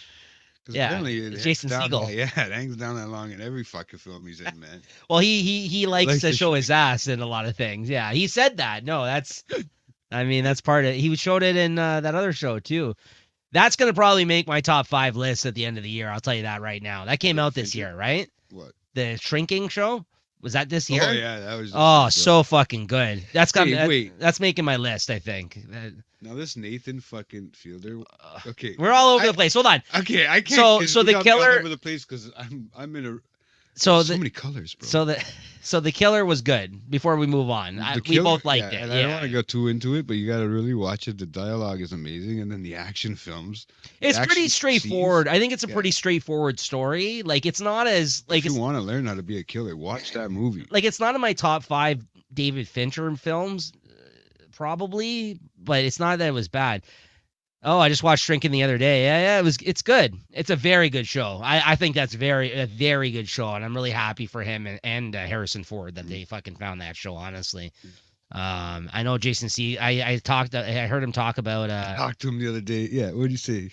'Cause Yeah, apparently it it's hangs Jason down Segel. that- Yeah, it hangs down that long in every fucking film he's in, man. Well, he likes Like to the show his ass in a lot of things. Yeah, he said that. No, that's, I mean, that's part of. He showed it in that other show too. That's gonna probably make my top 5 list at the end of the year. I'll tell you that right now. That came out this Fincher? year, right? What? The Shrinking show, was that this year? Oh yeah, that was. Oh, so fucking good. That's got Hey, wait. that's making my list. I think. Now this Nathan fucking Fielder. Okay. We're all over I- the place. Hold on. Okay, I can't. So- 'cause so we The got me all Killer- over the place because I'm in a. So so the many colors, bro. so the Killer was good. Before we move on, The we Killer- both liked yeah, it. And Yeah. I don't want to go too into it, but you got to really watch it. The dialogue is amazing, and then the action films. It's action pretty scenes. straightforward. I think it's a Yeah. pretty straightforward story. Like it's not as like If it's you want to learn how to be a killer, watch that movie. like it's not in my top 5 David Fincher films, probably, but it's not that it was bad. Oh, I just watched Shrinking the other day. Yeah, it's good. It's a very good show. I think that's a very good show, and I'm really happy for him and Harrison Ford that they fucking found that show. Honestly, I know Jason C. I heard him talk about I talked to him the other day. Yeah, what did you say?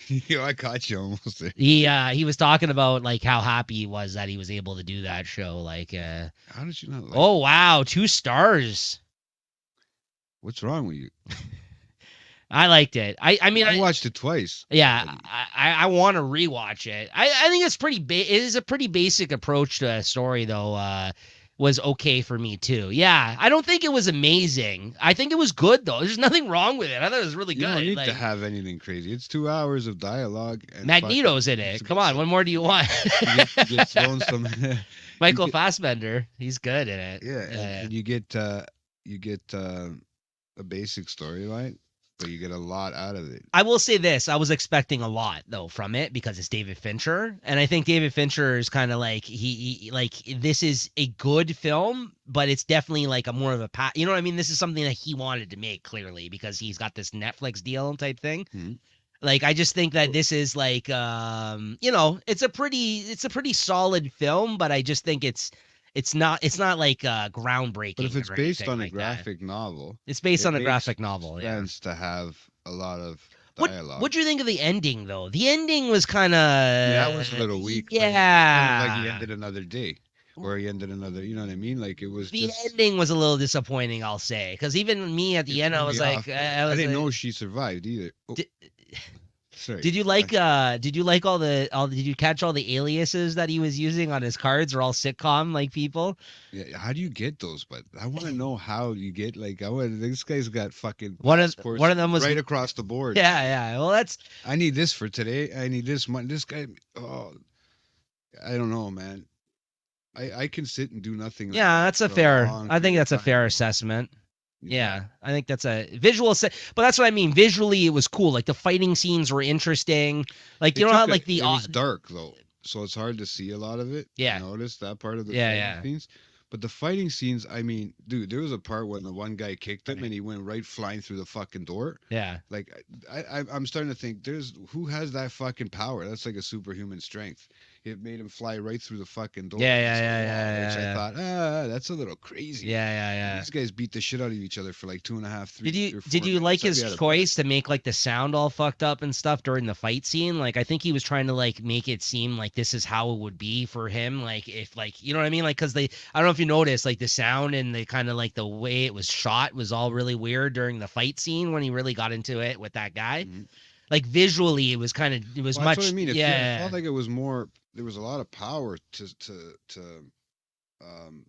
Yo, I caught you almost there. he was talking about like how happy he was that he was able to do that show. Like, How did you not like? oh wow, 2 stars. What's wrong with you? I liked it. I mean, I watched it twice. yeah, I want to rewatch it. I think it's pretty it is a pretty basic approach to a story though. Was okay for me too. Yeah, I don't think it was amazing. I think it was good though. There's nothing wrong with it. I thought it was really You good. don't need Like, to have anything crazy. It's 2 hours of dialogue. And Magneto's in it. Come on, what more do you want? You get thrown some. Michael get- Fassbender, he's good in it. Yeah, and you get a basic storyline, but you get a lot out of it. I will say this: I was expecting a lot though from it because it's David Fincher, and I think David Fincher is kind of like he like this is a good film, but it's definitely like a more of a you know what I mean? This is something that he wanted to make clearly because he's got this Netflix deal type thing. Mhm. Like I just think that this is like you know it's a pretty solid film, but I just think it's it's not like groundbreaking. But if it's or based anything on a like that. graphic novel, It's based it on a makes graphic novel. Yeah. sense to have a lot of What dialogue. What'd you think of the ending though? The ending was kind of That was a little weak. But it's kind Yeah. of like he ended another day, or he ended another. You know what I mean? Like it was The just. ending was a little disappointing, I'll say, because even me at the it end, I threw was me like, off. I I didn't like, know she survived either. Oh, Did- sorry. Did you like did you like did you catch all the aliases that he was using on his cards are all sitcom like people? Yeah, how do you get those? But I want to know how you get like. This guy's got fucking One of passports them was right across the board. Yeah. Well, that's I need this for today. I need this money. This guy. Oh, I don't know, man. I can sit and do nothing. like yeah, that that's a for fair. long I think period that's of a fair time, assessment. you know? Yeah, I think that's a visual but that's what I mean. Visually, it was cool. Like the fighting scenes were interesting. Like It you know how took a- like the it was dark though, so it's hard to see a lot of it. Yeah. Notice that part of the Yeah, fighting yeah. scenes. But the fighting scenes, I mean, dude, there was a part when the one guy kicked him and he went right flying through the fucking door. yeah. Like I'm starting to think who has that fucking power? That's like a superhuman strength. It made him fly right through the fucking door. Yeah, It's like, yeah, wow, yeah, which yeah, I thought, that's a little crazy. Yeah. These guys beat the shit out of each other for like 2.5, 3. Did you or 4 did you minutes. like I'd his be out of choice to make like the sound all fucked up and stuff during the fight scene? Like I think he was trying to like make it seem like this is how it would be for him. Like if like you know what I mean? Like because I don't know if you noticed like the sound and the kind of like the way it was shot was all really weird during the fight scene when he really got into it with that guy. Mhm. Like visually, it was Well, much. that's what I mean. It Yeah. felt like it was more. There was a lot of power um,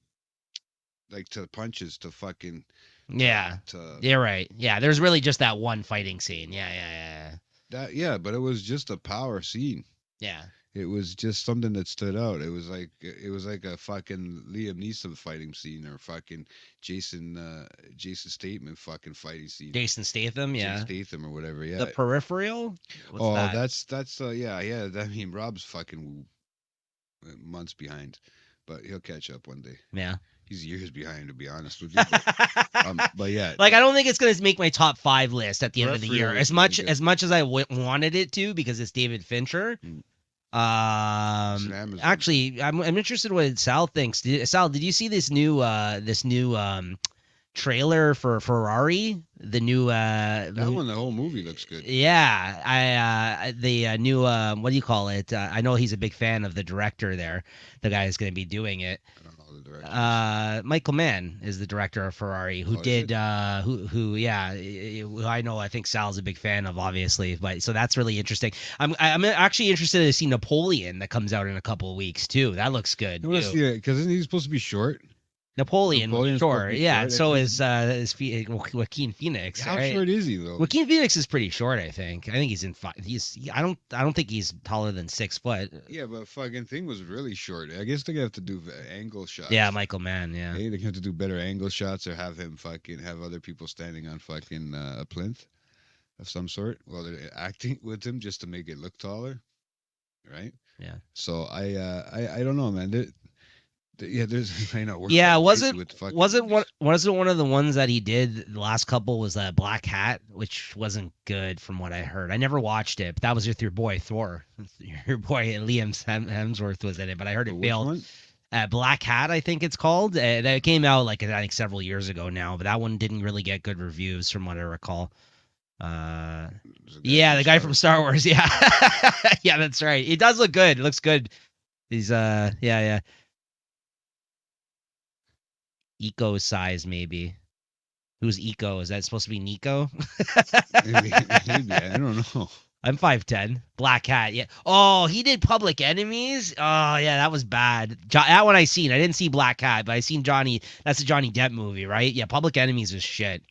like to punches to fucking Yeah. to You're right. Yeah. There's really just that one fighting scene. Yeah. that. Yeah, but it was just a power scene. Yeah. It was just something that stood out. It was like a fucking Liam Neeson fighting scene or fucking Jason Statham fucking fighting scene. Jason Statham. Yeah. Jason Statham or whatever. Yeah. The Peripheral. What's Oh, that? that's yeah. I mean, Rob's fucking months behind, but he'll catch up one day. Yeah. He's years behind, to be honest with you. But yeah, Like I don't think it's gonna make my top 5 list at the end of the year. Peripheral As is much pretty as much as I wanted it to because it's David Fincher. Mm. It's an Amazon. Actually, I'm interested in what Sal thinks. Sal, did you see this new trailer for Ferrari? The new that one, the whole movie looks good. Yeah, the new what do you call it? I know he's a big fan of the director there. The guy is going to be doing it. I don't know the director. Michael Mann is the director of Ferrari, who Oh, is did it? who I know. I think Sal's a big fan of, obviously, but so that's really interesting. I'm actually interested to see Napoleon that comes out in a couple of weeks too. That looks good. You want to too. see it because isn't he supposed to be short? Napoleon, Napoleon's supposed sure, to be yeah. short, So I is Joaquin Phoenix. How right? short is he though? Joaquin Phoenix is pretty short. I think he's in. I don't think he's taller than 6 foot. Yeah, but fucking thing was really short. I guess they have to do angle shots. Yeah, Michael Mann. Yeah. Hey, they have to do better angle shots or have other people standing on fucking a plinth of some sort while they're acting with him just to make it look taller, right? Yeah. So I don't know, man. There's I know. we're Yeah, going was crazy it with fucking wasn't one movies. wasn't one of the ones that he did the last couple was Black Hat, which wasn't good from what I heard. I never watched it, but that was with your boy Thor. Your boy Liam Hemsworth was in it, but I heard it Which failed. one? Black Hat, I think it's called. That came out like I think several years ago now, but that one didn't really get good reviews from what I recall. Yeah, the guy from Star Wars. Yeah, yeah, that's right. It does look good. It looks good. He's yeah. Eco size maybe. Who's Eco? Is that supposed to be Nico? maybe, I don't know. I'm 5'10". Black Hat. Yeah. Oh, he did Public Enemies. Oh, yeah, that was bad. That one I seen. I didn't see Black Hat, but I seen Johnny. That's a Johnny Depp movie, right? Yeah, Public Enemies was shit.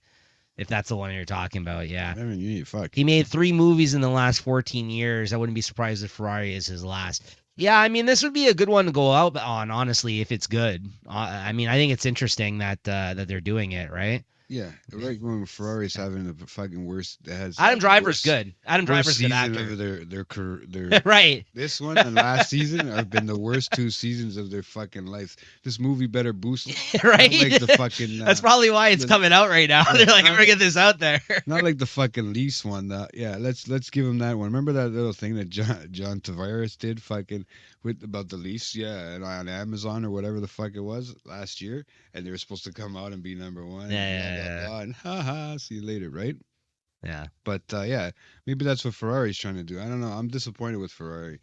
If that's the one you're talking about, yeah. I mean, you need fuck. He made 3 movies in the last 14 years. I wouldn't be surprised if Ferrari is his last. Yeah, I mean, this would be a good one to go out on, honestly, if it's good. I mean, I think it's interesting that they're doing it, right? Yeah, right when Ferrari's having the fucking worst. Adam Driver's worst- good. Adam worst Driver's a good season actor. of their career. Right. This one and last season have been the worst 2 seasons of their fucking life. This movie better boost. Right. Not like the fucking. That's probably why it's the- coming out right now. They're like, I'm gonna get this out there. Not like the fucking lease one. Yeah, let's give him that one. Remember that little thing that John Tavares did, fucking with about the lease, yeah, and on Amazon or whatever the fuck it was last year, and they were supposed to come out and be number one. Yeah, And blah, yeah, blah, yeah. blah, and haha, see you later, right? Yeah. But yeah, maybe that's what Ferrari's trying to do. I don't know. I'm disappointed with Ferrari.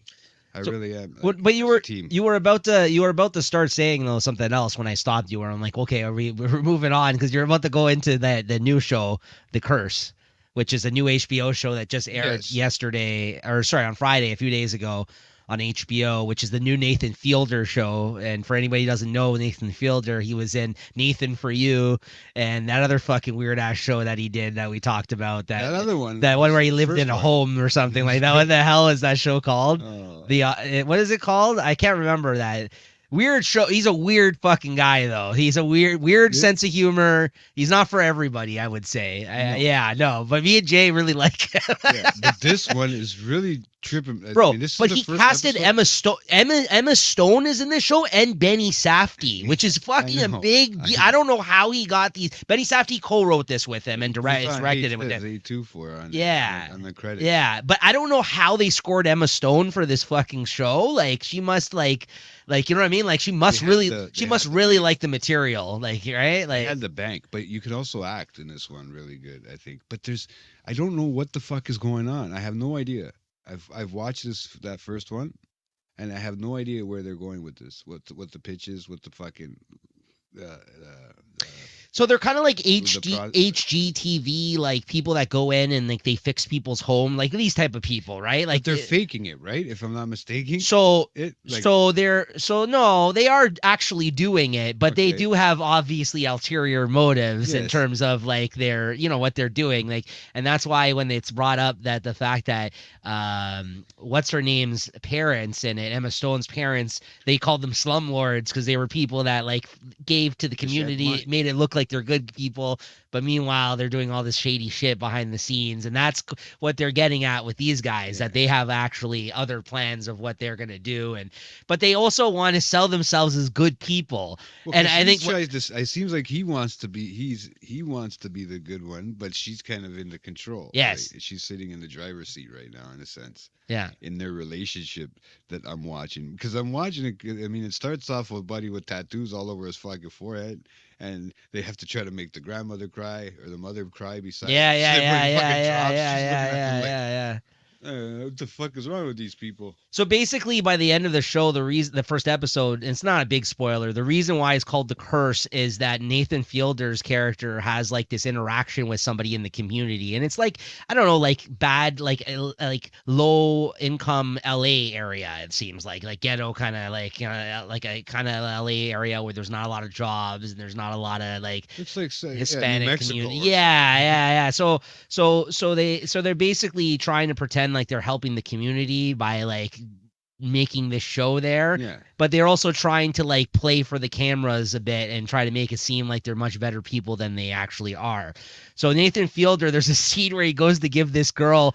I So, really am. But you were team. you were about to start saying though something else when I stopped you. Where I'm like, okay, we're moving on because you're about to go into the new show, The Curse, which is a new HBO show that just aired Yes. yesterday, or sorry, on Friday, a few days ago on HBO, which is the new Nathan Fielder show. And for anybody who doesn't know Nathan Fielder, he was in Nathan for You and that other fucking weird ass show that he did that we talked about. That other one. That one where he the lived first in a one. home or something like that. What the hell is that show called? Oh. What is it called? I can't remember that. Weird show. He's a weird fucking guy though. He's a weird Yeah. sense of humor. He's not for everybody, I would say. No. Yeah, no. But me and Jay really like him. Yeah, but this one is really tripping, Bro, this is but the he first casted episode. Emma Stone. Emma Stone is in this show, and Benny Safdie, which is fucking a know. big. I don't know how he got these. Benny Safdie co-wrote this with him and It's on directed it with him. A24 on Yeah. on the credits. Yeah, but I don't know how they scored Emma Stone for this fucking show. Like she must like you know what I mean? Like she must They had really the- she they must had the- really like the material. Like right? They Like had the bank, but you could also act in this one really good, I think. But I don't know what the fuck is going on. I have no idea. I've watched that first one, and I have no idea where they're going with this. What the pitch is, what the fucking so they're kind of like the HGTV, like people that go in and like they fix people's home, like these type of people, right? Like like they're faking it, right? If I'm not mistaken. So It no, they are actually doing it, but they Okay. do have obviously ulterior motives in Yes. terms of like their, what they're doing. Like, and that's why when it's brought up that the fact that what's her name's parents and Emma Stone's parents, they called them slumlords because they were people that like gave to the Just had community, money. made it look like they're good people, but meanwhile they're doing all this shady shit behind the scenes, and that's what they're getting at with these guys, that they have actually other plans of what they're gonna do, but they also want to sell themselves as good people. And I think it seems like he wants to be he wants to be the good one, but she's kind of in the control. Yes. right? She's sitting in the driver's seat right now, in a sense. Yeah. In their relationship that I'm watching, because I'm watching it. I mean, it starts off with Buddy with tattoos all over his fucking forehead, and they have to try to make the grandmother cry or the mother cry beside. Yeah, him. yeah, Slippery yeah, yeah, fucking yeah, drops. yeah, She's looking yeah, at him yeah, like, yeah. What the fuck is wrong with these people? So basically, by the end of the show, the first episode, it's not a big spoiler. The reason why it's called The Curse is that Nathan Fielder's character has like this interaction with somebody in the community, and it's like, I don't know, like bad, like low income LA area. It seems like ghetto kind of like like a kind of LA area where there's not a lot of jobs and there's not a lot of like It's like say, Hispanic New Mexico community. or Yeah. So they're basically trying to pretend like they're helping the community by like making this show there, Yeah. but they're also trying to like play for the cameras a bit and try to make it seem like they're much better people than they actually are. So Nathan Fielder, there's a scene where he goes to give this girl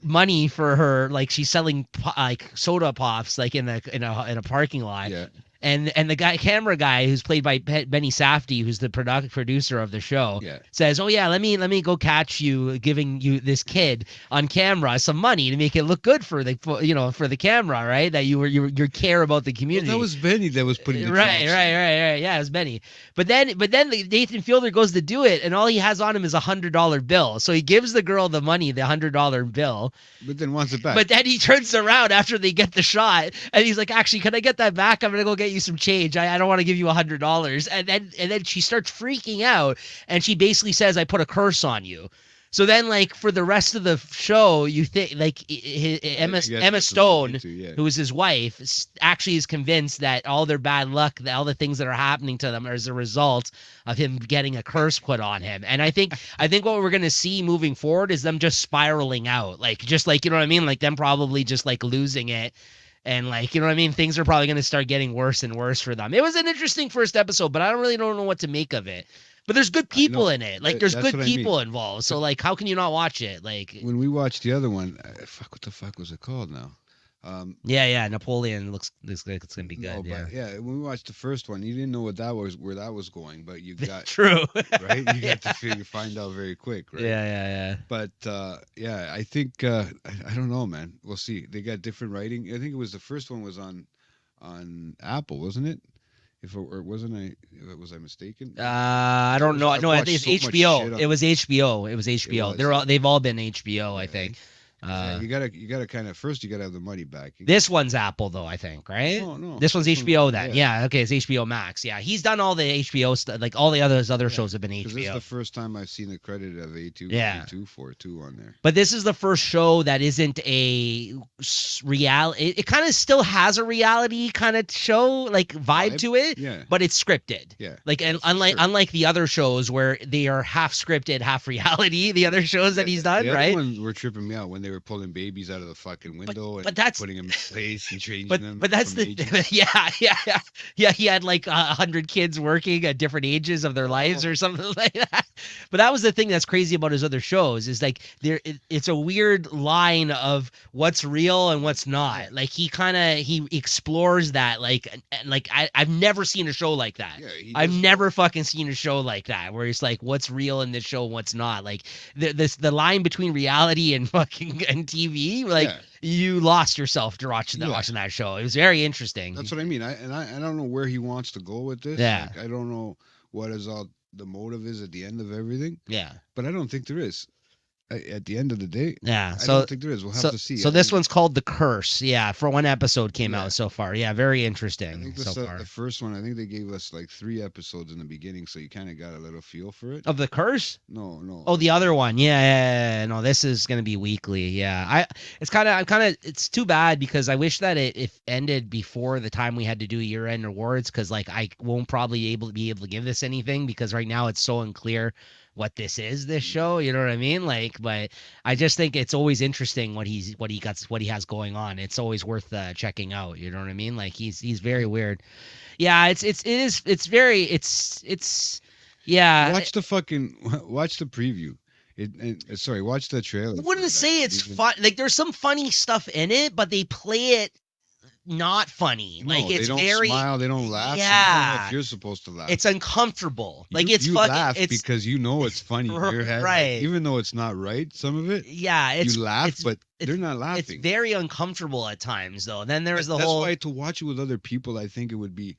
money for her, like she's selling like soda pops like in a parking lot. Yeah. And the camera guy who's played by Benny Safdie, who's the producer of the show, Yeah. says, "Oh yeah, let me go catch you giving you this kid on camera some money to make it look good for the camera, right? That you care about the Well, community." that was Benny that was putting the Right. drops. Yeah, it was Benny. But then Nathan Fielder goes to do it, and all he has on him is $100 bill. So he gives the girl the money, the $100 bill. But then wants it back. But then he turns around after they get the shot, and he's like, "Actually, can I get that back? I'm gonna go get you some change. I don't want to give you $100." And then she starts freaking out, and she basically says, "I put a curse on you." So then, like for the rest of the show, you think like Emma guess that's what Stone, they do, yeah. who is his wife, actually is convinced that all their bad luck, that all the things that are happening to them, are as a result of him getting a curse put on him. And I think what we're gonna see moving forward is them just spiraling out, just like you know what I mean, like them probably just like losing it. And like, you know what I mean? Things are probably going to start getting worse and worse for them. It was an interesting first episode, but I don't know what to make of it. But there's good people in it. Like there's that's good what I mean. people involved. So like, how can you not watch it? Like, when we watched the other one, what the fuck was it called now? Yeah. Napoleon looks like it's gonna be No, good. Yeah. but yeah, when we watched the first one, you didn't know where that was going, but you got True. right. You Yeah. got to find out very quick, right? Yeah. But yeah, I think I don't know, man. We'll see. They got different writing. I think it was the first one was on Apple, wasn't it? If it, or wasn't I? Was I mistaken? I don't know. I've No, I watched think it's so much HBO. shit on- It was HBO. It was HBO. was. They've all been HBO, I Yeah, think. Yeah, you gotta kind of first you gotta have the money back. This one's Apple though, I think, right? No. This one's This HBO one- then. Yeah, okay, it's HBO Max. Yeah, he's done all the HBO stuff. Like all the other shows have been Because this is the HBO. first time I've seen a credit of A2, Yeah. A242 on there. But this is the first show that isn't a reality. It kind of still has a reality kind of show like vibe to it, Yeah. but it's scripted. Yeah. Like and That's for sure. unlike the other shows where they are half scripted, half reality. The other shows that he's done, The other right? ones were tripping me out when they were pulling babies out of the fucking window and but that's- putting them in place and changing But them. that's from the ages. yeah. He had like 100 kids working at different ages of their lives or something like that. But that was the thing that's crazy about his other shows is like it's a weird line of what's real and what's not. Like he explores that like I've never seen a show like that. Yeah, he I've does- never fucking seen a show like that where it's like what's real in this show and what's not. Like the line between reality and fucking and TV, like Yeah. you lost yourself to watching that show. It was very interesting. That's what I mean. I don't know where he wants to go with this. Yeah. Like, I don't know what is all the motive is at the end of everything, Yeah. but I don't think there is. At the end of the day, Yeah. I So don't think there is. We'll have to see. So I this think- one's called The Curse. Yeah, for one episode came Yeah. out so far. Yeah, very I interesting think so far. the first one. I think they gave us like 3 episodes in the beginning, so you kind of got a little feel for it. Of The Curse? No. Oh, the other one. Yeah. No, this is gonna be weekly. Yeah. It's too bad because I wish that it ended before the time we had to do year-end awards because like I won't probably be able to give this anything because right now it's so unclear what this show, you know what I mean? Like, but I just think it's always interesting what he has going on. It's always worth checking out, you know what I mean? Like he's very weird. Yeah, it's yeah. Watch the preview. Watch the trailer. I wouldn't say it's fun. Like there's some funny stuff in it, but they play it not funny. Like No, it's they don't very smile. They don't laugh. So you don't know Yeah. if you're supposed to laugh. it's uncomfortable. Like you, it's you fucking laugh it's because you know it's funny in your head, Right. Even though it's not right, some of it yeah, it's you laugh, it's, but they're not it's laughing. very uncomfortable at times though. Then there's the That's whole why to watch it with other people, I think it would be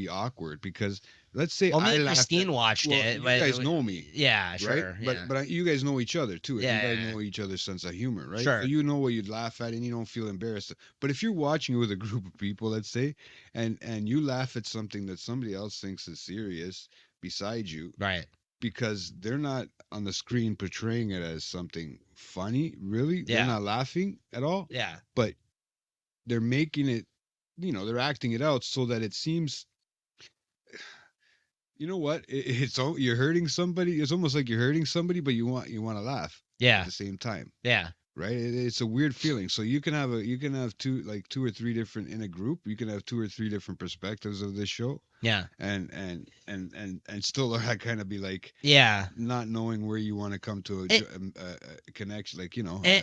awkward because let's say well, me I and laughed Christine at- watched well, it. You but guys know me. Yeah, sure. Right, Yeah. but you guys know each other too. Yeah, You guys yeah. know each other's sense of humor, right? Sure. So you know what you'd laugh at, and you don't feel embarrassed. But if you're watching it with a group of people, let's say, and you laugh at something that somebody else thinks is serious beside you, Right. because they're not on the screen portraying it as something funny, really. Yeah. They're not laughing at all, Yeah. but they're making it, they're acting it out so that it seems. You know what? You're hurting somebody. It's almost like you're hurting somebody, but you want to laugh Yeah. at the same time, Yeah. right? It's a weird feeling. So you can have two or three different in a group. You can have 2 or 3 different perspectives of this show, Yeah. and still kind of be like Yeah. not knowing where you want to come to a connection, like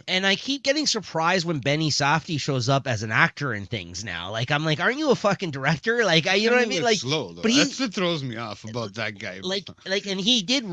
And I keep getting surprised when Benny Safdie shows up as an actor in things now. Like I'm like, aren't you a fucking director? Like you know what I mean? Like slow though. but he- That's what throws me off about that guy. and he did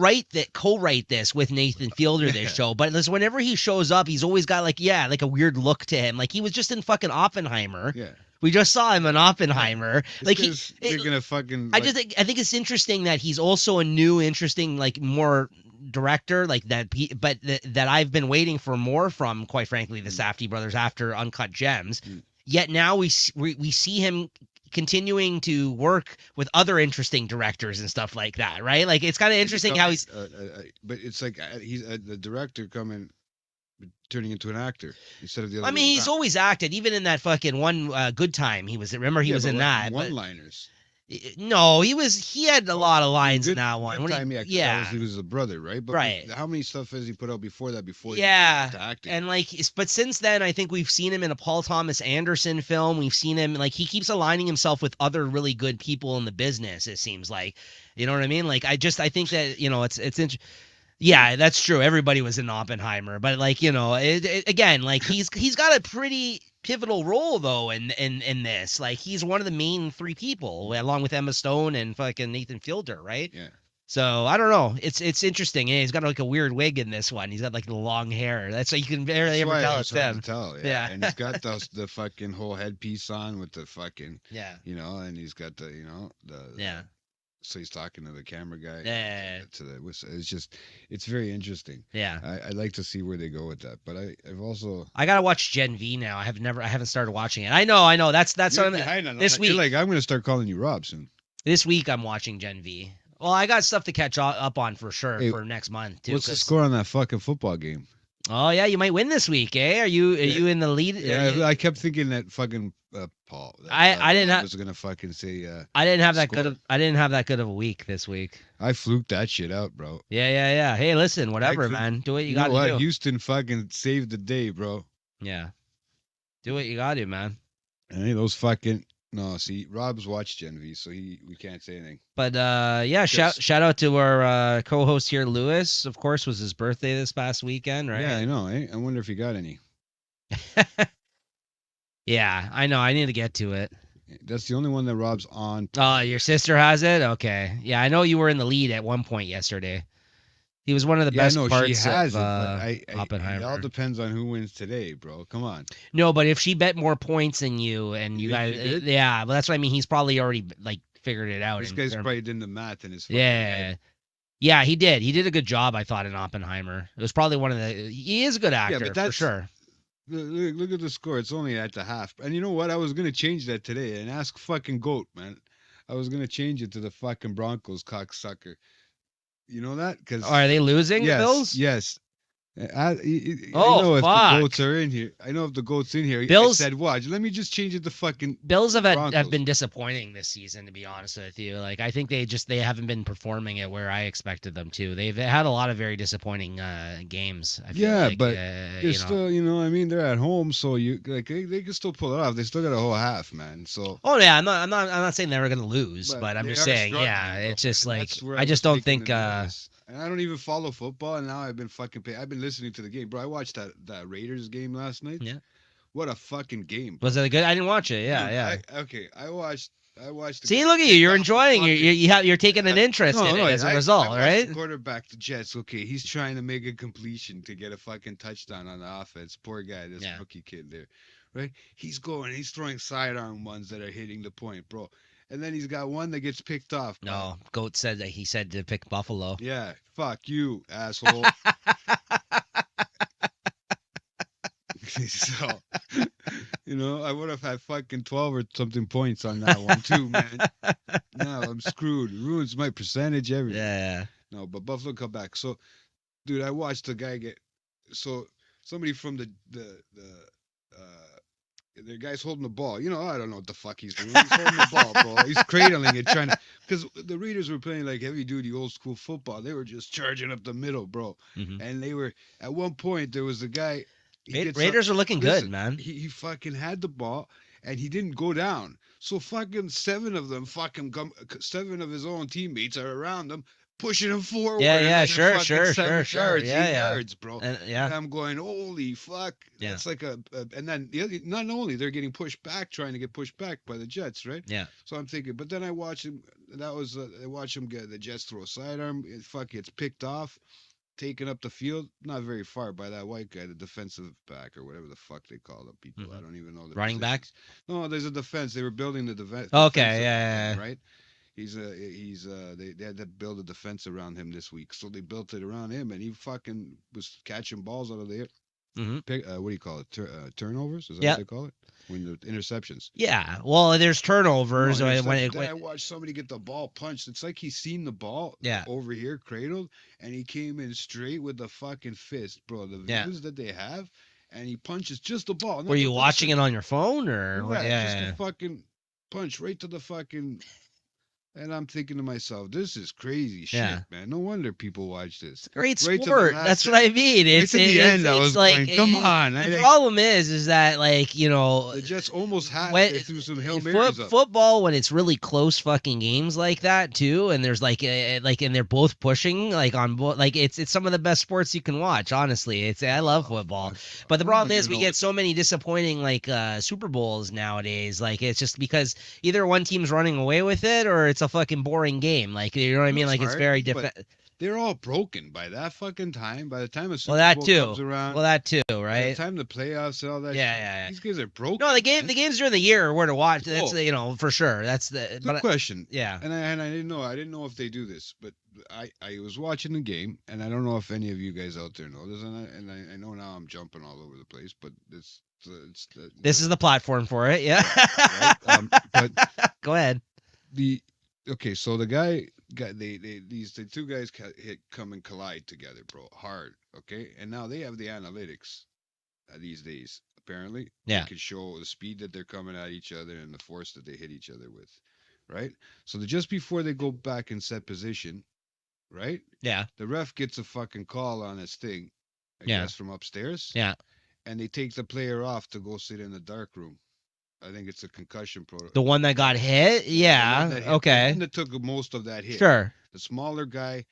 co-write this with Nathan Fielder this Yeah. show, but listen, whenever he shows up, he's always got like a weird look to him. Like he was just in fucking Oppenheimer. yeah. We just saw him in Oppenheimer. Like They're gonna fucking. I think it's interesting that he's also a new, interesting, like more director, like that. But that I've been waiting for more from, quite frankly, the Safdie brothers after Uncut Gems. Yet now we see him continuing to work with other interesting directors and stuff like that, right? Like it's kind of interesting how he's. But it's like he's the director turning into an actor instead of the other. I mean, he's always acted, even in that fucking one Good Time. He was in that. but- one-liners. No, he had a lot of lines in that one. Good When time, yeah. he was a brother, right? But Right. How many stuff has he put out before that? Before Yeah, he acting? and but since then, I think we've seen him in a Paul Thomas Anderson film. We've seen him he keeps aligning himself with other really good people in the business. It seems like, you know what I mean? Like I think that it's yeah, that's true. Everybody was in Oppenheimer, but again, he's got a pretty pivotal role though in this. Like he's one of the main three people, along with Emma Stone and fucking Nathan Fielder, right? Yeah. So I don't know. It's interesting. He's got like a weird wig in this one. He's got like the long hair. That's so you can barely ever tell it's hard them. to tell, Yeah. And he's got the fucking whole headpiece on with the fucking, Yeah. you know, and he's got the, you know, Yeah. So he's talking to the camera guy. Yeah. To the whistle. It's just, it's very interesting. Yeah. I like to see where they go with that, but I've also. I gotta watch Gen V now. I haven't started watching it. I know. That's You're on behind on this that. week. You're like, I'm gonna start calling you Rob soon. This week I'm watching Gen V. Well, I got stuff to catch up on for sure Hey, for next month too. What's the score on that fucking football game? Oh yeah, you might win this week, eh? Are you in the lead? Yeah, I kept thinking that fucking Paul. I didn't have. Was gonna fucking say. I didn't have that score. good of. I didn't have that good of a week this week. I fluked that shit out, bro. Yeah. Hey, listen, whatever, could- man. Do what you know gotta what? do. Houston fucking saved the day, bro. Yeah. Do what you gotta do, man. And those fucking no. See, Rob's watched Gen V, so we can't say anything. But yeah, shout out to our co-host here, Lewis. Of course, was his birthday this past weekend, right? Yeah, I know. I wonder if he got any. Yeah, I know. I need to get to it. That's the only one that Rob's on. Oh, your sister has it? Okay. Yeah, I know you were in the lead at one point yesterday. He was one of the best no, parts she has of it. But Oppenheimer. it all depends on who wins today, bro. Come on. No, but if she bet more points than you and you You think guys, she did? yeah, but that's what I mean. He's probably already like figured it out. This in guy's term- probably doing the math in his fucking yeah, head. yeah, he did. He did a good job, I thought, in Oppenheimer. It was probably one of the. He is a good actor but for that's- sure. Look at the score. It's only at the half. And you know what? I was gonna change that today and ask fucking Goat, man. I was gonna change it to the fucking Broncos cocksucker. You know that? Because Oh, are they losing, yes, the Bills? yes. I Oh, know if fuck. the goats are in here. I know if the goats in here. Bills- I said, watch. Let me just change it to fucking. Bills have Broncos. been disappointing this season, to be honest with you. Like I think they haven't been performing it where I expected them to. They've had a lot of very disappointing games. I feel Yeah, like, but you They're know. still, you know, I mean, they're at home, so you like they can still pull it off. They still got a whole half, man. So Oh yeah, I'm not saying they were gonna lose, but but I'm they just are saying, struggling, yeah, bro, it's just and like that's where I just was don't taking think. the notice. And I don't even follow football, and now I've been fucking I've been listening to the game, bro. I watched that Raiders game last night. Yeah. What a fucking game. Was it good? I didn't watch it. Yeah, Dude, yeah. Okay, I watched. The See, game. look at you. You're That enjoying. fucking- You're taking an interest in it as a result, I watched right? the quarterback, the Jets. Okay, he's trying to make a completion to get a fucking touchdown on the offense. Poor guy, this Yeah. rookie kid there, right? He's throwing sidearm ones that are hitting the point, bro. And then he's got one that gets picked off. No, Goat said that he said to pick Buffalo. Yeah, fuck you, asshole. So, you know, I would have had fucking 12 or something points on that one too, man. No, I'm screwed. It ruins my percentage, everything. Yeah. No, but Buffalo come back. So, dude, I watched the guy get. So somebody from the guy's holding the ball. You know, I don't know what the fuck he's doing. He's holding the ball, bro. He's cradling it, trying to. Because the Raiders were playing like heavy duty old school football. They were just charging up the middle, bro. Mhm. And they were at one point. There was a guy. he gets up- Raiders are looking good, listen, man. He fucking had the ball and he didn't go down. So fucking seven of his own teammates are around him, pushing him forward. Yeah, and yeah, then sure, fucking sure, 7 sure. yards, Yeah, 8 yeah. yards, bro. And, And yeah. I'm going, holy fuck. Yeah. That's like and then the other, not only they're getting pushed back, trying to get pushed back by the Jets, right? Yeah. So I'm thinking, but then I watch him. I watch him get the Jets throw a sidearm. It's picked off, taken up the field, not very far by that white guy, the defensive back or whatever the fuck they call them people. Mhm. I don't even know the Running back? positions. No, there's a defense. They were building the defense. Okay, yeah. Right. They had to build a defense around him this week, so they built it around him, and he fucking was catching balls out of the air. Mhm. What do you call it? Turnovers? Is that Yeah. what they call it? When the interceptions. Yeah. Well, there's turnovers No, when then I watched somebody get the ball punched. It's like he's seen the ball Yeah. over here cradled, and he came in straight with the fucking fist, bro. The Yeah. views that they have, and he punches just the ball. Were you watching it on your phone or? Yeah, just Yeah. a fucking punch right to the fucking And I'm thinking to myself, this is crazy shit, Yeah. man. No wonder people watch this. It's a great Right to the sport. last That's what second. I mean. Right It's to the end, I was like going, come on. The problem is that like The Jets almost had when they threw some Hail Marys up. football when it's really close fucking games like that too, and there's like and they're both pushing like on both, like it's some of the best sports you can watch. Honestly, I love football, but the problem is we get so many disappointing like Super Bowls nowadays. Like it's just because either one team's running away with it or it's a fucking boring game. Like you know what I mean? Looks Like it's hard, very but different. They're all broken by that fucking time. By the time a Super Well, that Bowl too. comes around, Well, that too, by the right? time the playoffs and all that, Yeah, shit, yeah. these guys are broken. No, the games during the year are where to watch. That's Oh. you know for sure. That's the Good question. yeah. And I didn't know if they do this, but I was watching the game, and I don't know if any of you guys out there know this, and I know now I'm jumping all over the place, but it's This is the platform for it. Yeah. right? But Go ahead. okay, so the these two guys come and collide together, bro, hard. Okay, and now they have the analytics these days. Apparently, Yeah. they can show the speed that they're coming at each other and the force that they hit each other with, right? So just before they go back in set position, right? Yeah. The ref gets a fucking call on his thing, I Yeah. guess from upstairs. Yeah. And they take the player off to go sit in the dark room. I think it's a concussion protocol. The one that got hit. Yeah. The Okay. one that took most of that hit. Sure. The smaller guy,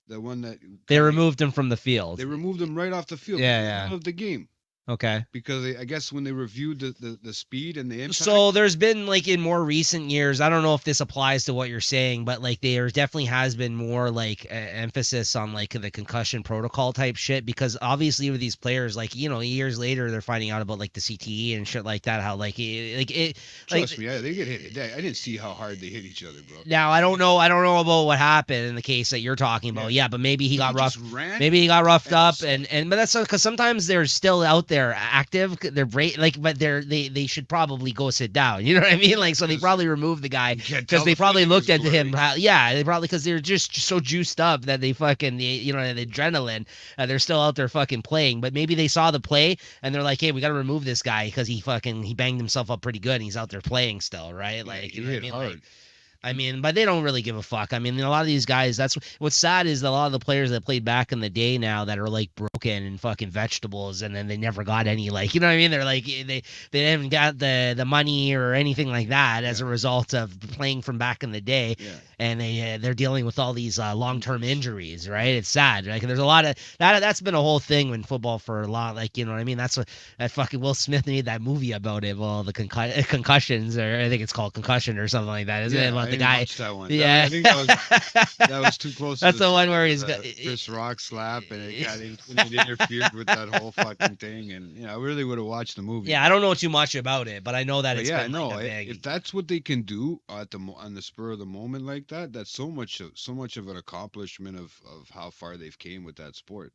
the one that They removed him from the field. they removed him right off the field. Yeah, Out of the game. Okay. Because I guess when they reviewed the speed and the impact. So there's been like in more recent years, I don't know if this applies to what you're saying, but like there definitely has been more like emphasis on like the concussion protocol type shit, because obviously with these players, like, you know, years later they're finding out about like the CTE and shit like that, how like it Trust me, they get hit. I didn't see how hard they hit each other, bro. now I don't know about what happened in the case that you're talking about. Yeah, but maybe he got roughed. Maybe he got roughed up, and but that's because sometimes they're still out there active. They're like, but they should probably go sit down. You know what I mean? Like, so they probably removed the guy because they probably looked at him. Yeah, they probably because they're just so juiced up that they fucking the adrenaline. They're still out there fucking playing. But maybe they saw the play and they're like, hey, we got to remove this guy because he banged himself up pretty good and he's out there playing still, right? Like, you know what I mean? Hard. Like, but they don't really give a fuck. I mean, a lot of these guys, that's what's sad is a lot of the players that played back in the day now that are like broken and fucking vegetables, and then they never got any, like, you know what I mean? They're like, they haven't got the money or anything like that as a result of playing from back in the day. Yeah. And they're dealing with all these long-term injuries, right? It's sad. Like, there's a lot of that's been a whole thing in football for a lot. Like, you know what I mean? That's what that fucking Will Smith made that movie about it. Well, the concussions, or I think it's called Concussion or something like that, isn't it? About the guy. Watch that one. Yeah, I think that was too close. That's to the one where he's got Chris Rock slap, and it interfered with that whole fucking thing. And I really would have watched the movie. Yeah, I don't know too much about it, but I know that But it's yeah, been no. like a big. If that's what they can do on the spur of the moment like that, that's so much of an accomplishment of how far they've came with that sport.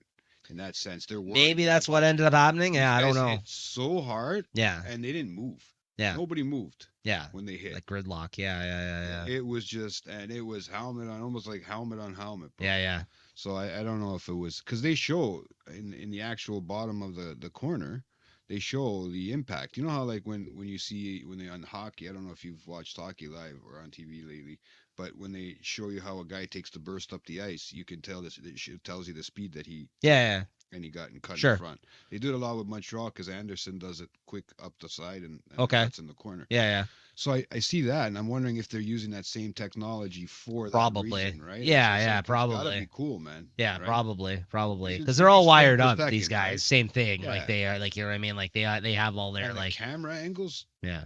In that sense, they're working. Maybe that's what ended up happening. Yeah, I don't know. It's so hard. Yeah, And they didn't move. yeah, Nobody moved yeah. when they hit. Like gridlock. Yeah. It was just, and it was helmet on, almost like helmet on helmet. Bro. Yeah. So I don't know if it was because they show in the actual bottom of the corner, they show the impact. You know how like when you see when they on hockey, I don't know if you've watched hockey live or on TV lately, but when they show you how a guy takes the burst up the ice, you can tell this. It tells you the speed that he Yeah. and he got and cut Sure. in front. They do it a lot with Montreal because Anderson does it quick up the side and Okay. that's in the corner. Yeah. So I see that, and I'm wondering if they're using that same technology for that Probably. reason, right? Yeah, It's yeah, like, it's gotta probably. be cool, man. Yeah, right? probably, It's because they're all just wired split up. per These second, guys, right? same thing. Yeah. Like they are, like, you know what I mean. Like they have all their And the like, camera angles. yeah.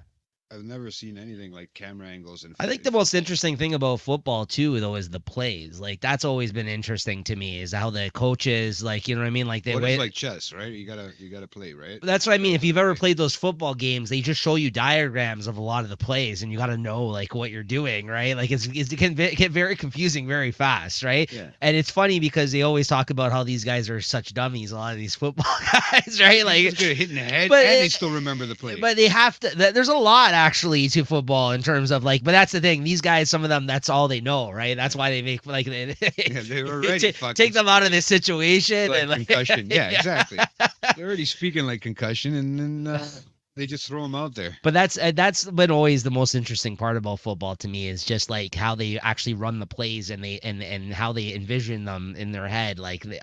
I've never seen anything like camera angles. I think the most interesting thing about football too, though, is the plays. Like that's always been interesting to me, is how the coaches, like, you know what I mean, like they it's like chess, right? You gotta play, right? That's what I mean. If you've ever played those football games, they just show you diagrams of a lot of the plays, and you got to know like what you're doing, right? Like it can get very confusing very fast, right? Yeah. And it's funny because they always talk about how these guys are such dummies. A lot of these football guys, right? Like Just get hit in the head, but and they it- still remember the play. But they have to. There's a lot actually to football in terms of like. But that's the thing. These guys, some of them, that's all they know, right? That's why they make like yeah, they were already fucking take them out of this situation like and like concussion. Yeah, exactly. They're already speaking like concussion, and then They just throw him out there. But that's been always the most interesting part about football to me is just like how they actually run the plays and they and how they envision them in their head, like they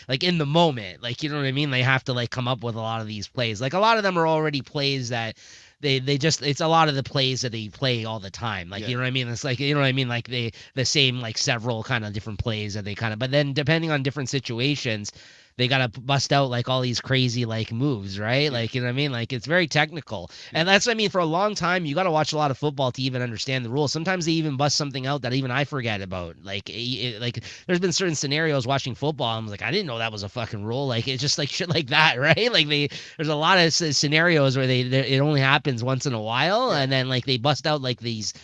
like in the moment, like you know what I mean. They have to like come up with a lot of these plays. Like a lot of them are already plays that they just it's a lot of the plays that they play all the time. Like you know what I mean. It's like you know what I mean. Like the same like several kind of different plays that they kind of. But then depending on different situations, they gotta bust out like all these crazy like moves, right? Like you know what I mean? Like it's very technical, and that's what I mean. For a long time, you gotta watch a lot of football to even understand the rules. Sometimes they even bust something out that even I forget about. Like like there's been certain scenarios watching football. I'm like, I didn't know that was a fucking rule. Like it's just like shit like that, right? Like there's a lot of scenarios where it only happens once in a while, and then like they bust out like these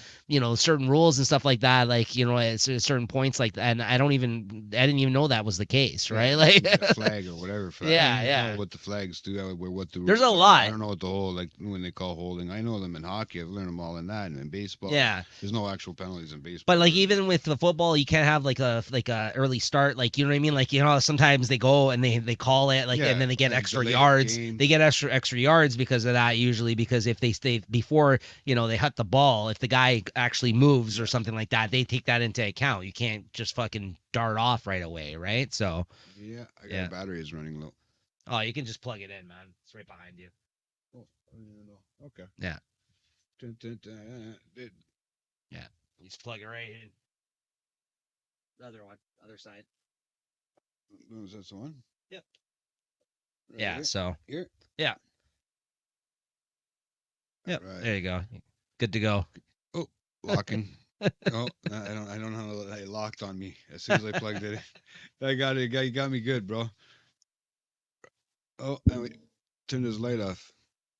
certain rules and stuff like that, like at certain points, like, and I didn't even know that was the case, right? Like flag or whatever flag. I don't know what the flags do, what the rules there's a lot. I don't know what the whole, like when they call holding. I know them in hockey. I've learned them all in that, and in baseball, there's no actual penalties in baseball. But like even with the football, you can't have like a early start, like you know what I mean, like sometimes they go and they call it like and then they get extra yards. They get extra yards because of that, usually, because if they stay before they hit the ball, if the guy actually moves or something like that, they take that into account. You can't just fucking dart off right away, right? So I got a battery is running low. Oh, you can just plug it in, man. It's right behind you. Oh, okay. Yeah. Yeah. You just plug it right in. The other one, other side. Was that the one? Yep. Right yeah. Here? So. Here. Yeah. Yep. Right. There you go. Good to go. Oh, locking. Oh, I don't know how it locked on me as soon as I plugged it in. I got it. You got me good, bro. Oh, and we turned his light off.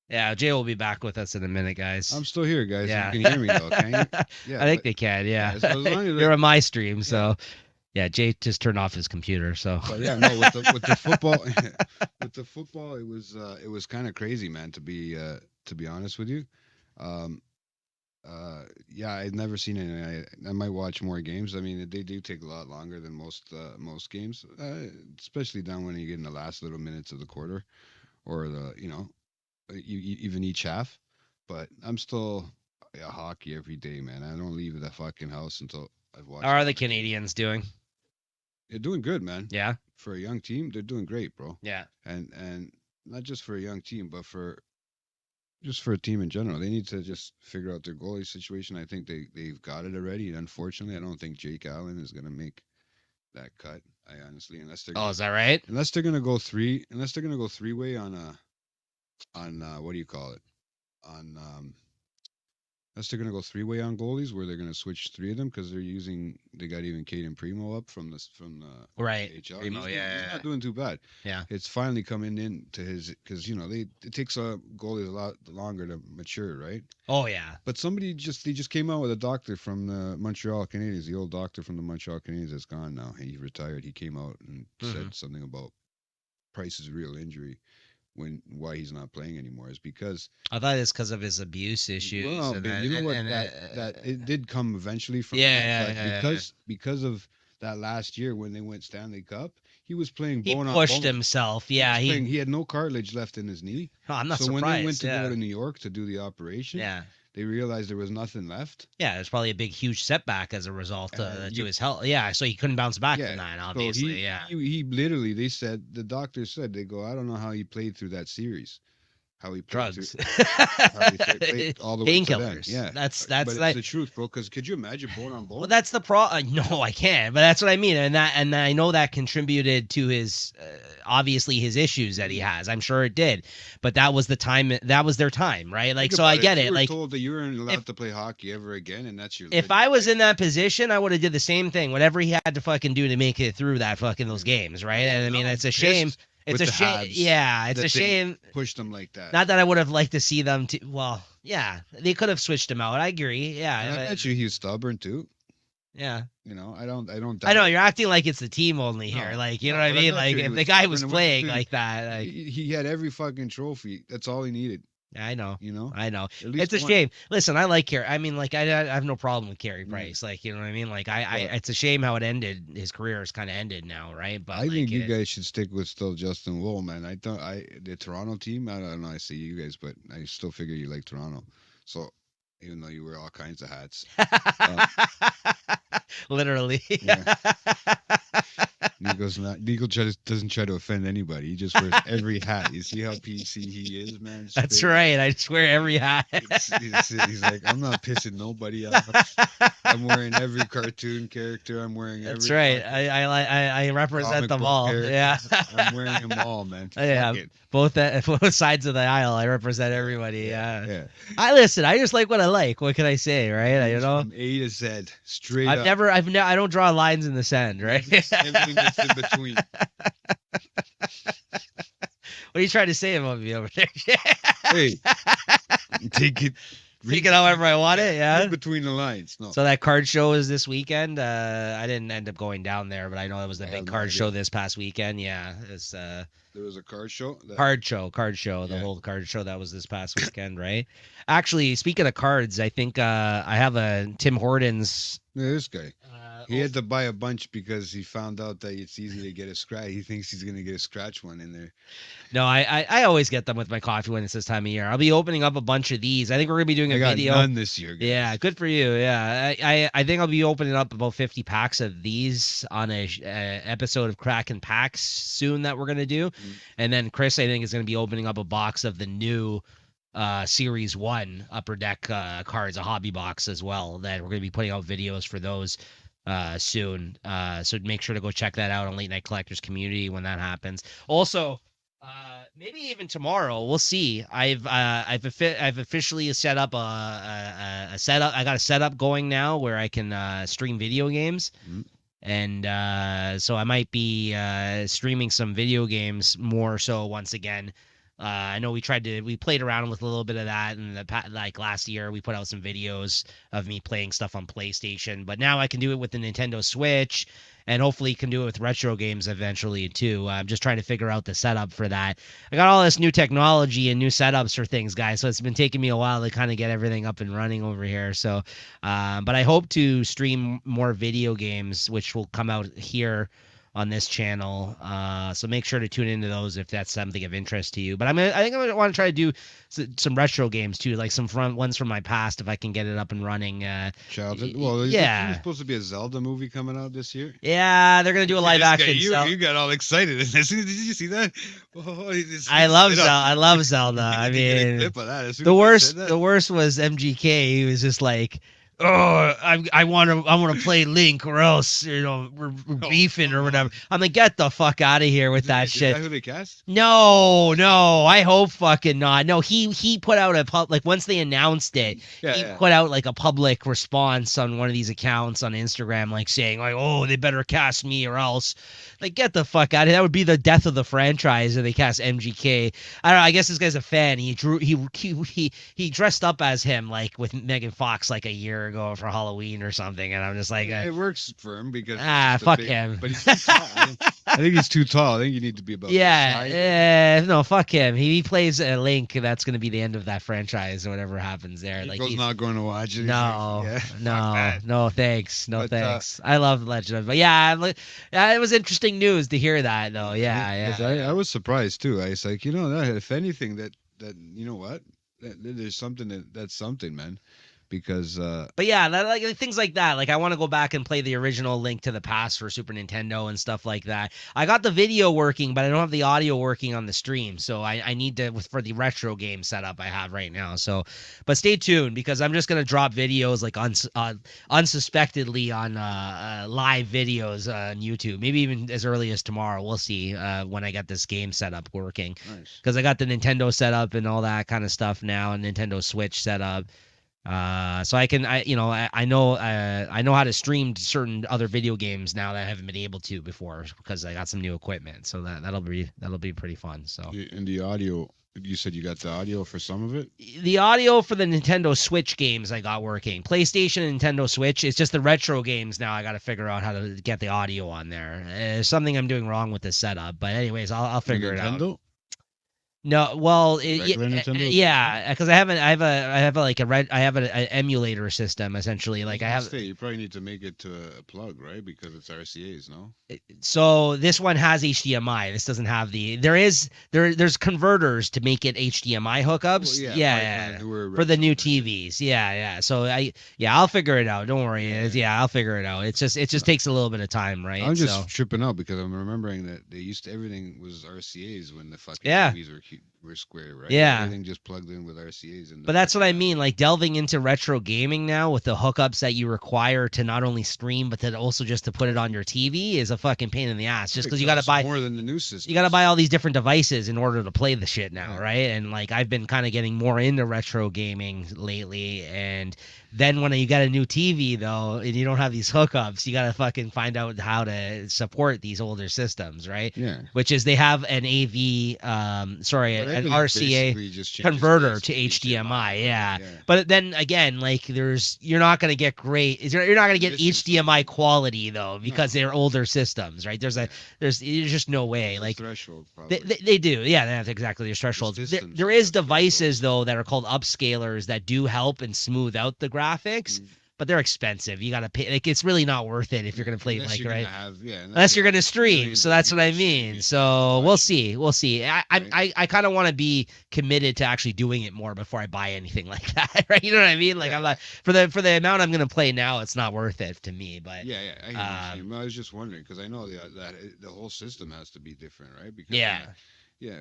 Yeah, Jay will be back with us in a minute, guys. I'm still here, guys. Yeah. You can hear me though, can you? Yeah, I think they can. Yeah. So as long as you're on my stream, so yeah. Jay just turned off his computer, so. But yeah, no. With the football, with the football, it was kind of crazy, man. To be honest with you, yeah, I've never seen any. I might watch more games. I mean, they do take a lot longer than most games, especially down when you get in the last little minutes of the quarter, or even each half. But I'm still hockey every day, man. I don't leave the fucking house until I've watched. How are the Canadians doing? They're doing good, man. Yeah. For a young team, they're doing great, bro. Yeah. And not just for a young team, but just for a team in general. They need to just figure out their goalie situation. I think they've got it already. And unfortunately, I don't think Jake Allen is going to make that cut. I honestly, unless they're is that right? Unless they're going to go three-way on what do you call it? Unless they're going to go three-way on goalies, where they're going to switch three of them, because they got even Caden Primo up from the right. AHL. Primo, he's not doing too bad. Yeah, it's finally coming in to his, because it takes a goalie a lot longer to mature, right? Oh yeah. But they just came out with a doctor from the Montreal Canadiens. The old doctor from the Montreal Canadiens is gone now. He retired. He came out and said something about Price's real injury. Why he's not playing anymore is because I thought it's because of his abuse issues. Well, that it did come eventually from because of that last year when they went Stanley Cup, he was playing. He pushed himself. Yeah, he had no cartilage left in his knee. Oh, I'm not surprised. So when they went to go to New York to do the operation, they realized there was nothing left. Yeah, there's probably a big, huge setback as a result to his health. Yeah, so he couldn't bounce back from that, obviously. So he literally, the doctor said, they go, I don't know how he played through that series. How he played drugs, played all the painkillers. Yeah, that's it's the truth, bro. Because could you imagine bone on bone? Well, that's the problem. No, I can't. But that's what I mean, and I know that contributed to his obviously his issues that he has. I'm sure it did. But that was the time. That was their time, right? Like, so I get it. You were like, told that you weren't allowed to play hockey ever again, and that's your. If I was in that position, I would have did the same thing. Whatever he had to fucking do to make it through that fucking those games, right? And I mean, it's a shame. It's a shame. Yeah, it's a shame. Push them like that. Not that I would have liked to see them. Well, yeah, they could have switched him out. I agree. Yeah, I bet you he's stubborn too. Yeah. I don't. I know you're acting like it's the team only here. Like, you know what I mean? Like, if the guy was playing like that, he had every fucking trophy. That's all he needed. I know. You know, I know. at least It's a one. shame. Listen, I like Carey. I mean, like, I have no problem with Carey Price. Like, you know what I mean? Like, But it's a shame how it ended. His career has kind of ended now, right? But I think like, you guys should stick with still Justin Wool, man. I thought the Toronto team. I don't know. I see you guys, but I still figure you like Toronto. So even though you wear all kinds of hats, literally. yeah. Doesn't try to offend anybody. He just wears every hat. You see how PC he is, man. That's Straight. right. I swear every hat. He's like, I'm not pissing nobody off. I'm wearing every cartoon character. I'm wearing every. That's right. fucking I represent comic them book all. character. Yeah. I'm wearing them all, man. Yeah. Fuck it. Both sides of the aisle. I represent everybody. Yeah. Yeah. I listen. I just like what I like. What can I say, right? You It's know. from A to Z, straight I've up. never. I don't draw lines in the sand, right? Everything that's in between. What are you trying to say about me over there? Hey, take it. Take it however I want it. Yeah. Read between the lines. No. So that card show is this weekend. I didn't end up going down there, but I know it was the I big have no card idea. show this past weekend. Yeah, it's There was a card show. card show, the Yeah. whole card show that was this past weekend, right? Actually, speaking of cards, I think I have a Tim Hortons. Yeah, this guy. He had to buy a bunch because he found out that it's easy to get a scratch. He thinks he's gonna get a scratch one in there. No, I always get them with my coffee when it's this time of year. I'll be opening up a bunch of these. I think we're gonna be doing a I got video. none this year. Guys. Yeah, good for you. Yeah, I think I'll be opening up about 50 packs of these on a episode of Kraken Packs soon that we're gonna do, and then Chris I think is gonna be opening up a box of the new Series 1 Upper Deck cards, a hobby box as well. That we're gonna be putting out videos for those soon. So make sure to go check that out on Late Night Collectors Community when that happens. Also. Maybe even tomorrow. We'll see. I've officially set up a setup. I got a setup going now where I can stream video games, and so I might be streaming some video games more so once again. I know we played around with a little bit of that, and like last year we put out some videos of me playing stuff on PlayStation, but now I can do it with the Nintendo Switch. And hopefully can do it with retro games eventually too. I'm just trying to figure out the setup for that. I got all this new technology and new setups for things, guys. So it's been taking me a while to kind of get everything up and running over here. So, but I hope to stream more video games, which will come out here on this channel. So make sure to tune into those if that's something of interest to you. But I think I want to try to do some retro games too, like some ones from my past if I can get it up and running. Childhood. Well, yeah. There's supposed to be a Zelda movie coming out this year. Yeah, they're gonna do a live action. You got all excited. Did you see that? Oh, I love Zelda. I love Zelda. I mean, the worst was MGK. He was just like, "Oh, I want to play Link, or else we're beefing or whatever." I'm like, get the fuck out of here with that shit. Is that who they cast? No, I hope fucking not. No, he put out once they announced it, he put out like a public response on one of these accounts on Instagram, like saying like, "Oh, they better cast me or else." Like, get the fuck out of here. That would be the death of the franchise if they cast MGK. I don't know. I guess this guy's a fan. He dressed up as him like with Megan Fox like a year ago for Halloween or something, and I'm just like, it works for him because fuck him. But he's too tall. I think he's too tall. I think you need to be about no, fuck him. He plays a Link. That's gonna be the end of that franchise or whatever happens there. He's not going to watch it. No, no, thanks, thanks. I love Legend of, but it was interesting news to hear that though. Yeah. I was surprised too. I was like, if anything, that you know what, there's something that's something, man. Because but yeah, like things like that. Like I want to go back and play the original Link to the Past for Super Nintendo and stuff like that. I got the video working, but I don't have the audio working on the stream. So I need to for the retro game setup I have right now. So, but stay tuned because I'm just gonna drop videos like unsuspectedly on live videos on YouTube. Maybe even as early as tomorrow. We'll see when I got this game setup working. Nice. Because I got the Nintendo setup and all that kind of stuff now, and Nintendo Switch setup. So I know how to stream certain other video games now that I haven't been able to before because I got some new equipment. So that'll be pretty fun. So in the audio, you said you got the audio for some of it. The audio for the Nintendo Switch games I got working. PlayStation and Nintendo Switch. It's just the retro games now. I got to figure out how to get the audio on there. There's something I'm doing wrong with this setup, but anyways, I'll figure it out. No, well, Regular Nintendo? yeah, because I have a, like a red, I have an emulator system essentially. Like I have, You probably need to make it to a plug, right? Because it's RCA's, no? so this one has HDMI. This doesn't have there's converters to make it HDMI hookups. Well, Yeah, newer for the new retro version. TVs. Yeah. So I'll figure it out. Don't worry. I'll figure it out. It just takes a little bit of time, right? I'm just So tripping out because I'm remembering that everything was RCA's when the fucking Yeah. TVs were square, right? Yeah. Everything just plugged in with RCA's. But that's what I mean, like delving into retro gaming now with the hookups that you require to not only stream but then also just to put it on your TV is a fucking pain in the ass. Just because you got to buy more than the new system. you got to buy all these different devices in order to play the shit now, right? And like I've been kind of getting more into retro gaming lately, and then when you got a new TV though, and you don't have these hookups, you got to fucking find out how to support these older systems, right? Yeah. Which is they have an AV, an RCA converter to HDMI, yeah. But then again, like you're not gonna get you're not gonna get HDMI quality though because they're older systems, right? There's just no way. Like threshold, they do, yeah, that's exactly their thresholds. There is devices though that are called upscalers that do help and smooth out the graphics. But they're expensive. You gotta pay. Like it's really not worth it if you're gonna play unless you're gonna stream. So that's what I mean. So we'll see. I kind of want to be committed to actually doing it more before I buy anything like that. Right? You know what I mean? Like I'm not for the amount I'm gonna play now. It's not worth it to me. But I was just wondering because I know that the whole system has to be different, right? Because yeah. Yeah,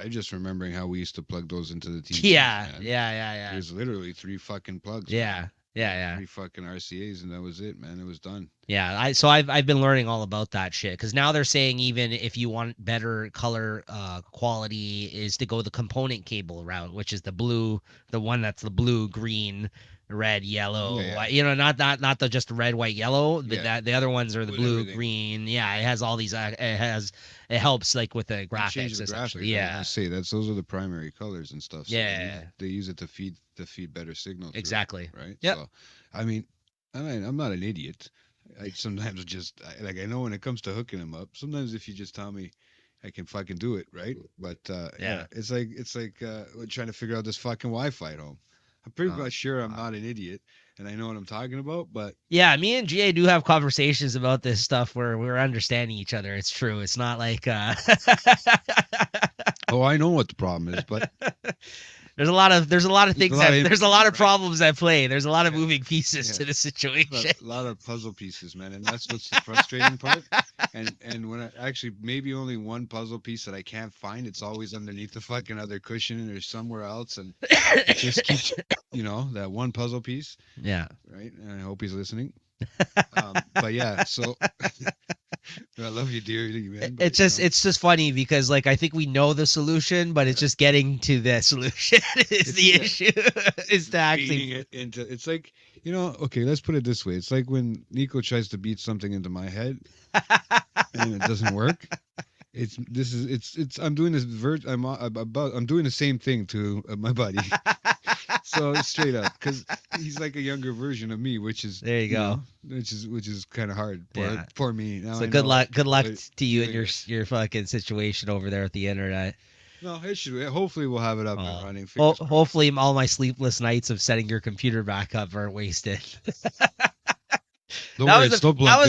I just remembering how we used to plug those into the TV. Yeah. There's literally 3 fucking plugs. Yeah. Man. Yeah. 3 fucking RCA's and that was it, man. It was done. Yeah, I've been learning all about that shit because now they're saying even if you want better color quality is to go the component cable route, which is the one that's the blue, green, red, yellow. White, you know, not the just red, white, yellow. The other ones are the blue, green. Yeah, it has all these. It helps like with the graphics essentially. Yeah, I say those are the primary colors and stuff. So yeah, they use it to feed better signals. Exactly. Right. Yep. So, I mean, I'm not an idiot. I sometimes just I know when it comes to hooking them up. Sometimes if you just tell me, I can fucking do it, right? But it's like trying to figure out this fucking Wi-Fi at home. I'm pretty much sure I'm not an idiot and I know what I'm talking about, but yeah, me and GA do have conversations about this stuff where we're understanding each other. It's true. It's not like oh, I know what the problem is, but there's a lot of things there's a lot of problems at play. There's a lot of moving pieces to the situation. A lot of puzzle pieces, man, and that's what's the frustrating part. And when maybe only one puzzle piece that I can't find, it's always underneath the fucking other cushion or somewhere else, and it just keeps, that one puzzle piece. Yeah. Right. And I hope he's listening. But yeah, so. I love you dearly, man. It's just funny because like I think we know the solution, but it's just getting to the solution is the issue. Is to actually it into it's like okay, let's put it this way. It's like when Nico tries to beat something into my head and it doesn't work. I'm doing this I'm doing the same thing to my buddy. So straight up, because he's like a younger version of me, which is there you go, which is kind of hard for me. Now, so good luck to you and your fucking situation over there with the internet. No, it should. Hopefully, we'll have it up and running. Hopefully, all my sleepless nights of setting your computer back up aren't wasted. That was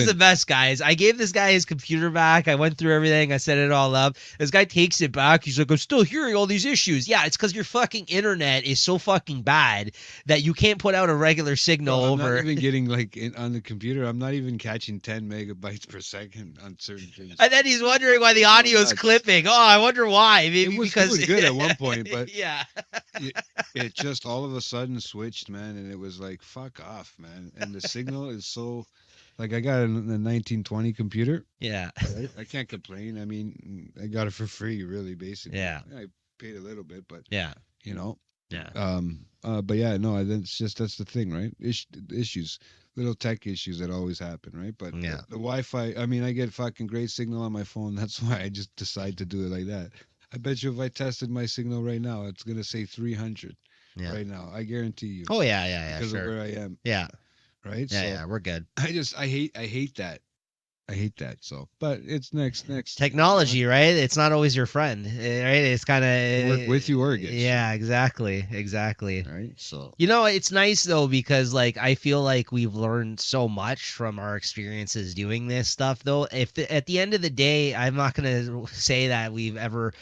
the best, guys. I gave this guy his computer back. I went through everything. I set it all up. This guy takes it back. He's like, I'm still hearing all these issues. Yeah, it's because your fucking internet is so fucking bad that you can't put out a regular signal over. I'm not even getting on the computer. I'm not even catching 10 megabytes per second on certain things. And then he's wondering why the audio is clipping. Oh, I wonder why. Maybe because it was good at one point, but yeah, it just all of a sudden switched, man, and it was like, fuck off, man. And the signal is so. Like I got a 1920 computer. Yeah. I can't complain. I mean, I got it for free, really, basically. Yeah. I paid a little bit, but yeah. Yeah. But yeah, no, that's the thing, right? Issues, little tech issues that always happen, right? But the Wi-Fi. I mean, I get fucking great signal on my phone. That's why I just decide to do it like that. I bet you if I tested my signal right now, it's gonna say 300. Yeah. Right now, I guarantee you. Oh yeah. Because of where I am. Yeah. Right. Yeah, we're good. I hate that. I hate that. So, but it's next. Technology, right? It's not always your friend, right? It's kind of Work with you or against you. Yeah, exactly. Right. So You know, it's nice though because like I feel like we've learned so much from our experiences doing this stuff. Though, at the end of the day, I'm not gonna say that we've ever.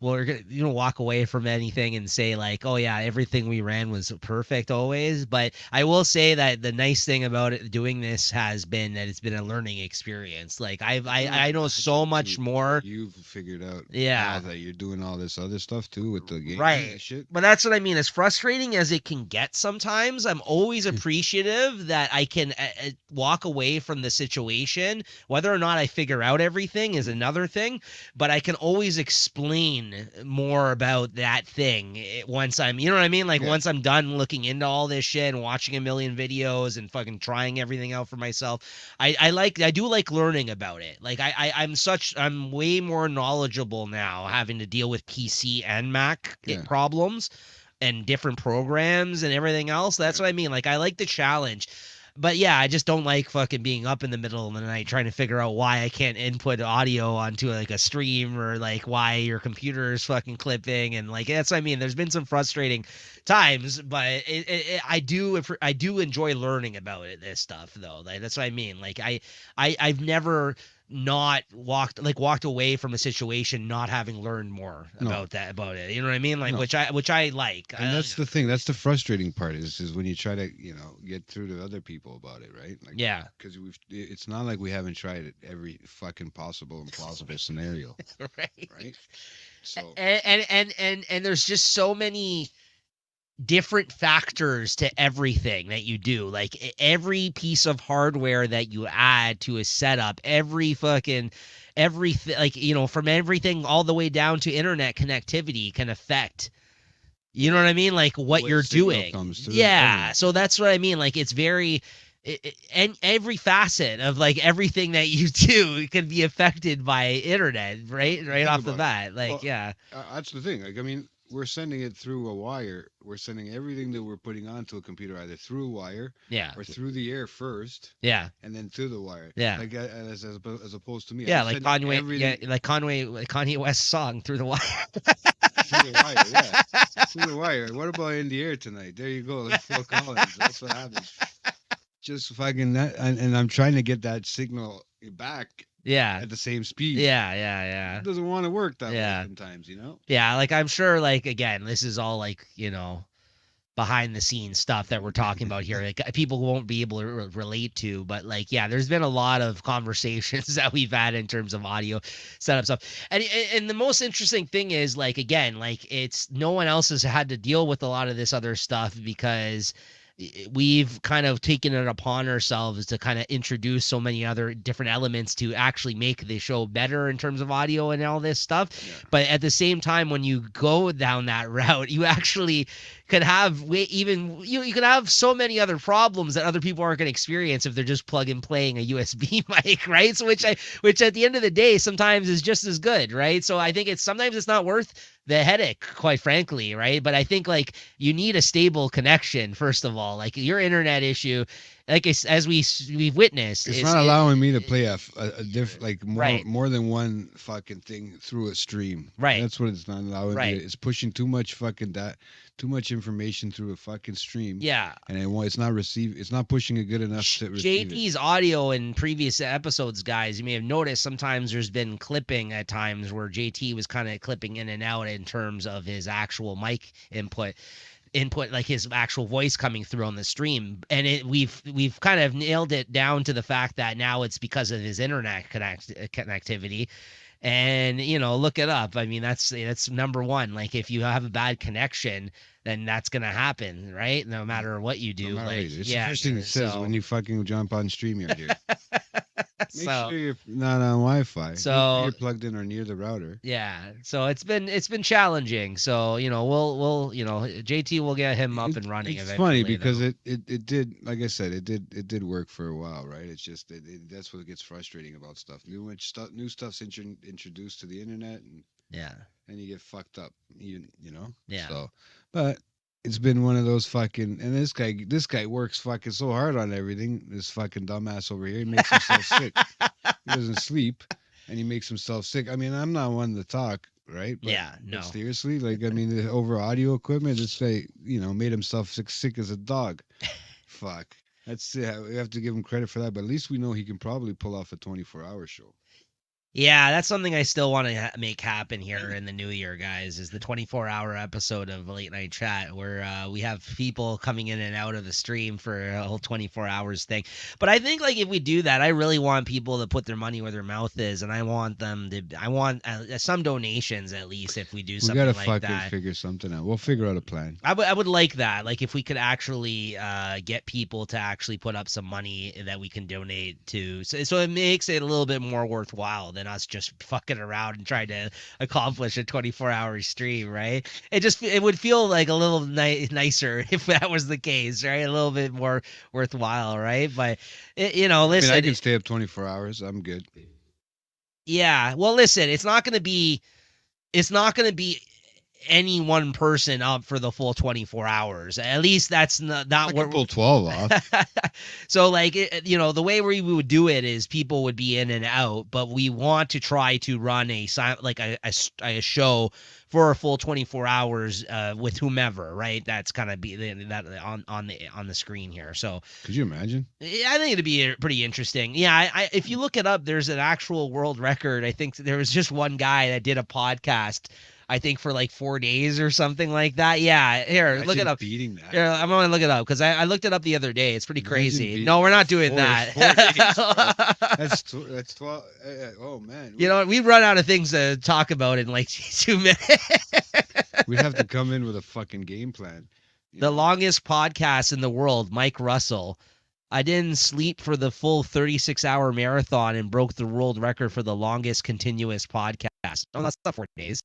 Well, we're gonna walk away from anything and say like, oh yeah, everything we ran was perfect always. But I will say that the nice thing about it doing this has been that it's been a learning experience. Like I know so much more. You've figured out, Yeah, now that you're doing all this other stuff too with the game, right. and shit. But that's what I mean. As frustrating as it can get sometimes, I'm always appreciative that I can walk away from the situation. Whether or not I figure out everything is another thing, but I can always explain more about that thing once I'm, you know what I mean? Like Yeah. once I'm done looking into all this shit and watching a million videos and fucking trying everything out for myself. I do like learning about it. Like I'm way more knowledgeable now having to deal with PC and Mac Yeah. problems and different programs and everything else. That's what I mean. Like I like the challenge. But yeah, I just don't like fucking being up in the middle of the night trying to figure out why I can't input audio onto like a stream or like why your computer is fucking clipping and like that's what I mean. There's been some frustrating times, but I do enjoy learning about this stuff though. Like that's what I mean. Like I've never not walked away from a situation not having learned more about it. You know what I mean? Like No. which I like. And that's the thing. That's the frustrating part is when you try to get through to other people about it, right? Like, yeah. Because it's not like we haven't tried it every fucking possible and plausible scenario, Right. right? So And there's just so many different factors to everything that you do. Like every piece of hardware that you add to a setup, everything, like, from everything all the way down to internet connectivity can affect, you know what I mean? Like what you're signal doing. comes through, Yeah. everything. So that's what I mean. Like it's very, and every facet of like everything that you do can be affected by internet, right Think off the about bat. Like, Well, yeah. that's the thing. Like, I mean, we're sending it through a wire. We're sending everything that we're putting onto a computer either through a wire Yeah. or through the air first, Yeah. and then through the wire. Yeah. Like as opposed to me. Yeah, I'm like sending Kanye, everything Kanye West's song "Through the Wire." through the wire. Yeah, through the wire. What about In the Air Tonight? There you go. That's Phil Collins. That's what happens. Just fucking that, and I'm trying to get that signal back Yeah, at the same speed. yeah. It doesn't want to work that Yeah. way sometimes, Yeah, like I'm sure, like again, this is all like behind the scenes stuff that we're talking about here. Like people won't be able to relate to, but like yeah, there's been a lot of conversations that we've had in terms of audio setup stuff. And the most interesting thing is like again, like it's no one else has had to deal with a lot of this other stuff because we've kind of taken it upon ourselves to kind of introduce so many other different elements to actually make the show better in terms of audio and all this stuff. Yeah. But at the same time, when you go down that route, you actually could have you could have so many other problems that other people aren't going to experience if they're just plug and playing a USB mic, right? So which at the end of the day sometimes is just as good, right? So I think sometimes it's not worth the headache, quite frankly, right? But I think like you need a stable connection first of all. Like your internet issue, like as we've witnessed, It's not allowing me to play a like Right. more than one fucking thing through a stream. Right. That's what it's not allowing. Right. Me to, it's pushing too much too much information through a fucking stream. Yeah. And it's not pushing it good enough to receive it. JT's audio in previous episodes, guys, you may have noticed sometimes there's been clipping at times where JT was kind of clipping in and out in terms of his actual mic input like his actual voice coming through on the stream, and we've kind of nailed it down to the fact that now it's because of his internet connectivity. And look it up. I mean, that's number one. Like if you have a bad connection, then that's gonna happen, right? No matter what you do. No matter like what you do. It's yeah, the first thing it says so- when you fucking jump on StreamYard here. Make so sure you're not on Wi-Fi. Make So- sure you're plugged in or near the router. yeah, so it's been challenging. So we'll JT will get him up and running. It's eventually, funny because though. it did, like I said, it did work for a while, right? It's just that's what gets frustrating about stuff. New stuff's introduced to the internet, and you get fucked up. Yeah. So, but it's been one of those fucking, and this guy works fucking so hard on everything. This fucking dumbass over here, he makes himself sick. he doesn't sleep, and he makes himself sick. I mean, I'm not one to talk, right? Yeah, But no. seriously, like, I mean, over audio equipment, this guy, made himself sick as a dog. Fuck. That's we have to give him credit for that, but at least we know he can probably pull off a 24-hour show. Yeah, that's something I still want to make happen here in the new year, guys, is the 24-hour episode of Late Night Chat where we have people coming in and out of the stream for a whole 24 hours thing. But I think, like, if we do that, I really want people to put their money where their mouth is, and I want some donations at least if we do We something gotta like fucking that. figure something out. We'll figure out a plan. I would like that. Like, if we could actually get people to actually put up some money that we can donate to, so it makes it a little bit more worthwhile than us just fucking around and trying to accomplish a 24-hour stream, right? It would feel like a little nicer if that was the case, right? A little bit more worthwhile, right? But listen, I can stay up 24 hours. I'm good. Yeah, well, listen, it's not going to be any one person up for the full 24 hours. At least that's not what pull 12 off. So, like, the way we would do it is people would be in and out, but we want to try to run a show for a full 24 hours with whomever, right? That's kind of be that on the screen here. So, could you imagine? I think it'd be pretty interesting. Yeah, if you look it up, there's an actual world record. I think there was just one guy that did a podcast, I think, for like 4 days or something like that. Yeah, here, look it up. Beating that. Here, I'm gonna look it up because I looked it up the other day. It's pretty crazy. Beating No, we're not doing that. 4 days. That's 12. Oh man. You know, we run out of things to talk about in like 2 minutes. We'd have to come in with a fucking game plan. The longest podcast in the world, Mike Russell. I didn't sleep for the full 36-hour marathon and broke the world record for the longest continuous podcast. Oh, that's not 4 days.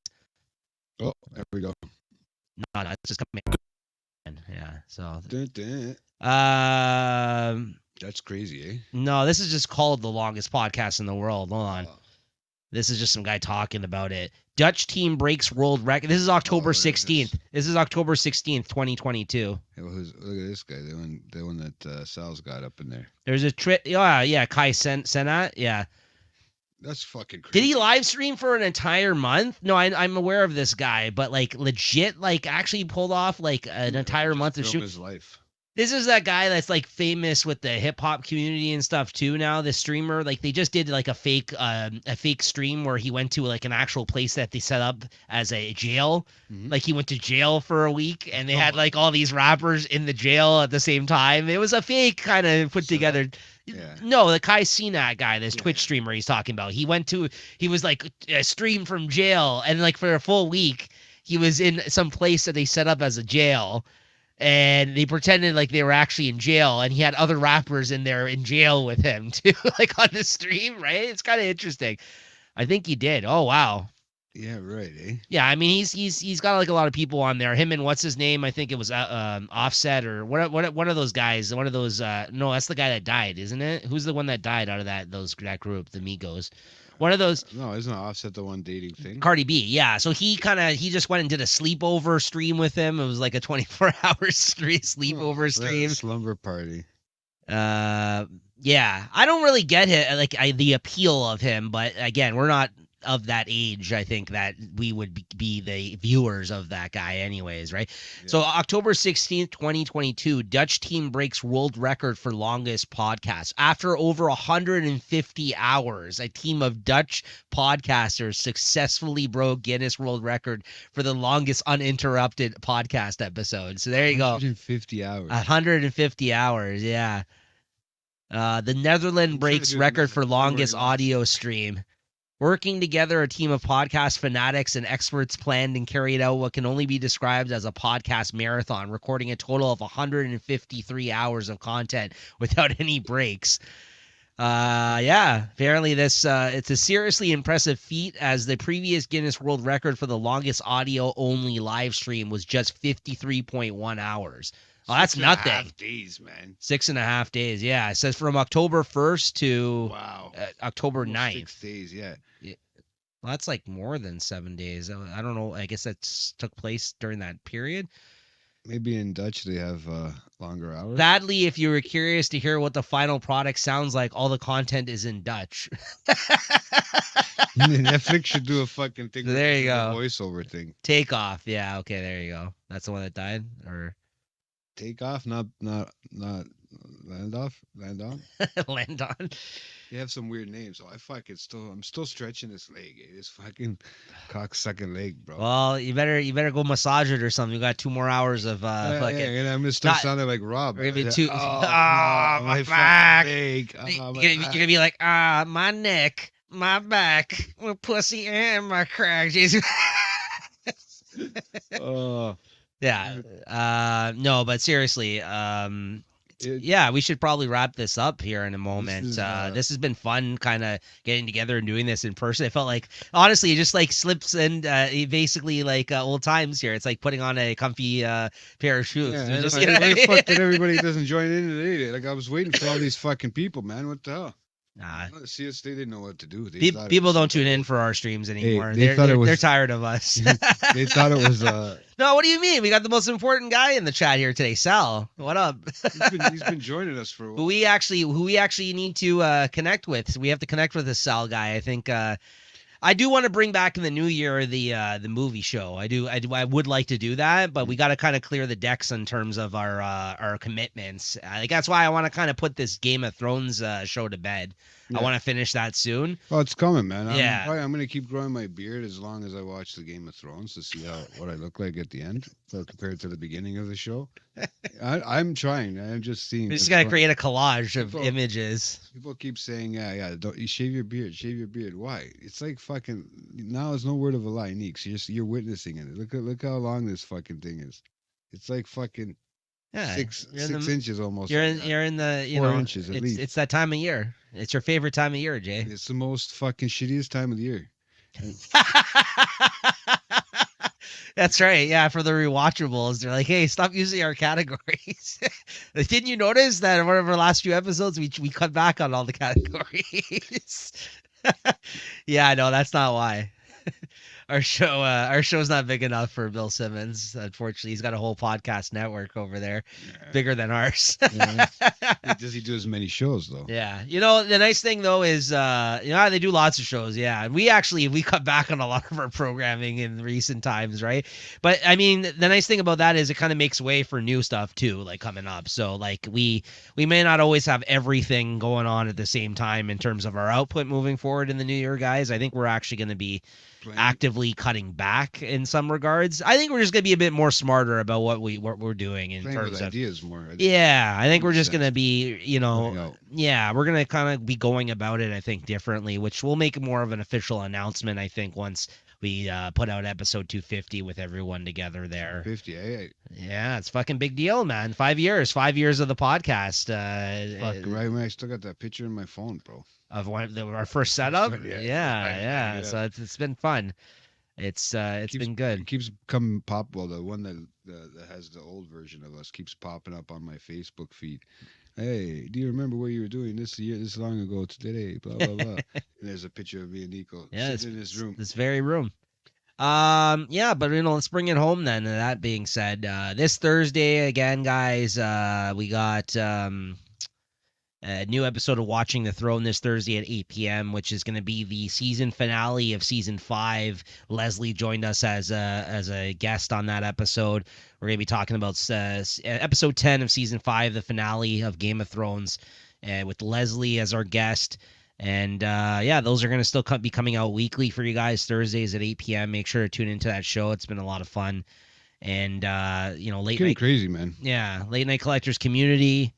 Oh, there we go. No, it's just coming. Yeah, so. Dun, dun. That's crazy, eh? No, this is just called the longest podcast in the world. Hold on. Oh. This is just some guy talking about it. Dutch team breaks world record. This is October 16th. This is October 16th, 2022. Hey, look at this guy. The one that Sal's got up in there. There's a trip. Yeah, Kai Senat. Yeah. That's fucking crazy. Did he live stream for an entire month? No, I'm aware of this guy, but like legit, like actually pulled off like an entire month of shooting his life. This is that guy that's like famous with the hip hop community and stuff too now, the streamer. Like they just did like a fake stream where he went to like an actual place that they set up as a jail. Mm-hmm. Like he went to jail for a week and they had like all these rappers in the jail at the same time. It was a fake kind of put together. Yeah. No, the Kai Cenat guy, this Twitch streamer he's talking about. He was like a stream from jail, and like for a full week he was in some place that they set up as a jail. And they pretended like they were actually in jail, and he had other rappers in there in jail with him too, like on the stream, right? It's kind of interesting. I think he did. Oh wow. Yeah, right. Eh? Yeah, I mean he's got like a lot of people on there. Him and what's his name? I think it was Offset or what one of those guys. One of those. No, that's the guy that died, isn't it? Who's the one that died out of that group, the Migos? One of those. No, isn't Offset the one dating thing? Cardi B, yeah. So he just went and did a sleepover stream with him. It was like a 24-hour sleepover stream. Slumber party. Yeah. I don't really get it, the appeal of him, but again, we're not of that age, I think, that we would be the viewers of that guy anyways, right? Yeah. So October 16th, 2022, Dutch team breaks world record for longest podcast. After over 150 hours, a team of Dutch podcasters successfully broke Guinness World Record for the longest uninterrupted podcast episode. So there you go. 150 hours. 150 hours, yeah. The Netherlands breaks record for longest audio stream. Working together, a team of podcast fanatics and experts planned and carried out what can only be described as a podcast marathon, recording a total of 153 hours of content without any breaks. Apparently it's a seriously impressive feat, as the previous Guinness World Record for the longest audio-only live stream was just 53.1 hours. Oh, that's nothing. 6.5 days, man. 6.5 days, yeah. It says from October 1st to October 9th. 6 days, yeah. Well, that's like more than 7 days. I don't know. I guess that took place during that period. Maybe in Dutch they have longer hours. Sadly, if you were curious to hear what the final product sounds like, all the content is in Dutch. Netflix should do a fucking thing. So there you with go. the voiceover thing. Takeoff. Yeah. Okay. There you go. That's the one that died, or Take off, not land off, land on. land on. They have some weird names. So I'm still stretching this leg. This fucking cocksucking leg, bro. Well, you better go massage it or something. We got 2 more hours of fucking. and I'm gonna start not- sounding like Rob. We're gonna be Yeah. too. Oh, my fucking back. leg. You're Oh, my gonna back. be like, my neck, my back, my pussy, and my crack. Jesus. Oh, Yeah. No, but seriously, it- yeah, we should probably wrap this up here in a moment. is, This has been fun, kind of getting together and doing this in person. It felt like, honestly, it just like slips in, basically like old times here. It's like putting on a comfy pair of shoes. Yeah, We I just, know. you know what I Why the mean? fuck did everybody doesn't join in today? Like I was waiting for all these fucking people, man. What the hell? Nah, CS, they didn't know what to do. They pe- thought it people was- don't tune in for our streams anymore. they thought it they're was- tired of us. They thought it was. No, what do you mean? We got the most important guy in the chat here today, Sal. What up? He's been joining us for a who while. we actually need to connect with. So we have to connect with this Sal guy. I think I do want to bring back in the new year the movie show. I would like to do that, but we got to kind of clear the decks in terms of our commitments. Like that's why I want to kind of put this Game of Thrones show to bed. I Yeah. want to finish that soon. Oh, it's coming, man. Yeah. I'm gonna keep growing my beard as long as I watch the Game of Thrones to see what I look like at the end, so compared to the beginning of the show. I'm trying. I'm just seeing. We just it's gotta fun. create a collage of People- images. People keep saying, yeah, don't you shave your beard, shave your beard. Why? It's like fucking. Now it's no word of a lie, Neeks. You're witnessing it. Look how long this fucking thing is. It's like fucking Yeah, six you're in 6 the- inches almost. You're like that. in the 4 inches at it's least. it's that time of year. It's your favorite time of year, Jay. It's the most fucking shittiest time of the year. That's right. Yeah, for the rewatchables, they're like, "Hey, stop using our categories." Didn't you notice that in one of our last few episodes, we cut back on all the categories? Yeah, no, that's not why. Our show's not big enough for Bill Simmons. Unfortunately, he's got a whole podcast network over there, bigger than ours. Yeah. Does he do as many shows though? Yeah. You know, the nice thing though is they do lots of shows, yeah. And we cut back on a lot of our programming in recent times, right? But I mean, the nice thing about that is it kind of makes way for new stuff too, like coming up. So like we may not always have everything going on at the same time in terms of our output moving forward in the new year, guys. I think we're actually going to be Playing- actively cutting back in some regards. I think we're just going to be a bit more smarter about what we're doing in playing terms with of ideas more. I think. yeah, I think we're just Makes gonna be, Putting out. yeah, we're gonna kind of be going about it, I think, differently, which will make more of an official announcement, I think, once we put out episode 250 with everyone together there. 50. Yeah, it's fucking big deal, man. 5 years of the podcast. Fucking right, man. I still got that picture in my phone, bro. Of our first setup. Yeah, Yeah. right, So it's been fun. It's been good. It keeps coming pop. Well, the one that has the old version of us keeps popping up on my Facebook feed. Hey, do you remember what you were doing this long ago today? Blah blah blah. And there's a picture of me and Nico Yeah, sitting in his room. This very room. Yeah, but let's bring it home then. And that being said, this Thursday again, guys, we got a new episode of Watching the Throne this Thursday at 8 p.m., which is going to be the season finale of season 5. Leslie joined us as a guest on that episode. We're going to be talking about episode 10 of season 5, the finale of Game of Thrones, with Leslie as our guest. And those are going to still be coming out weekly for you guys, Thursdays at 8 p.m. Make sure to tune into that show. It's been a lot of fun. And, late Getting night. crazy, man. Yeah, Late Night Collectors Community.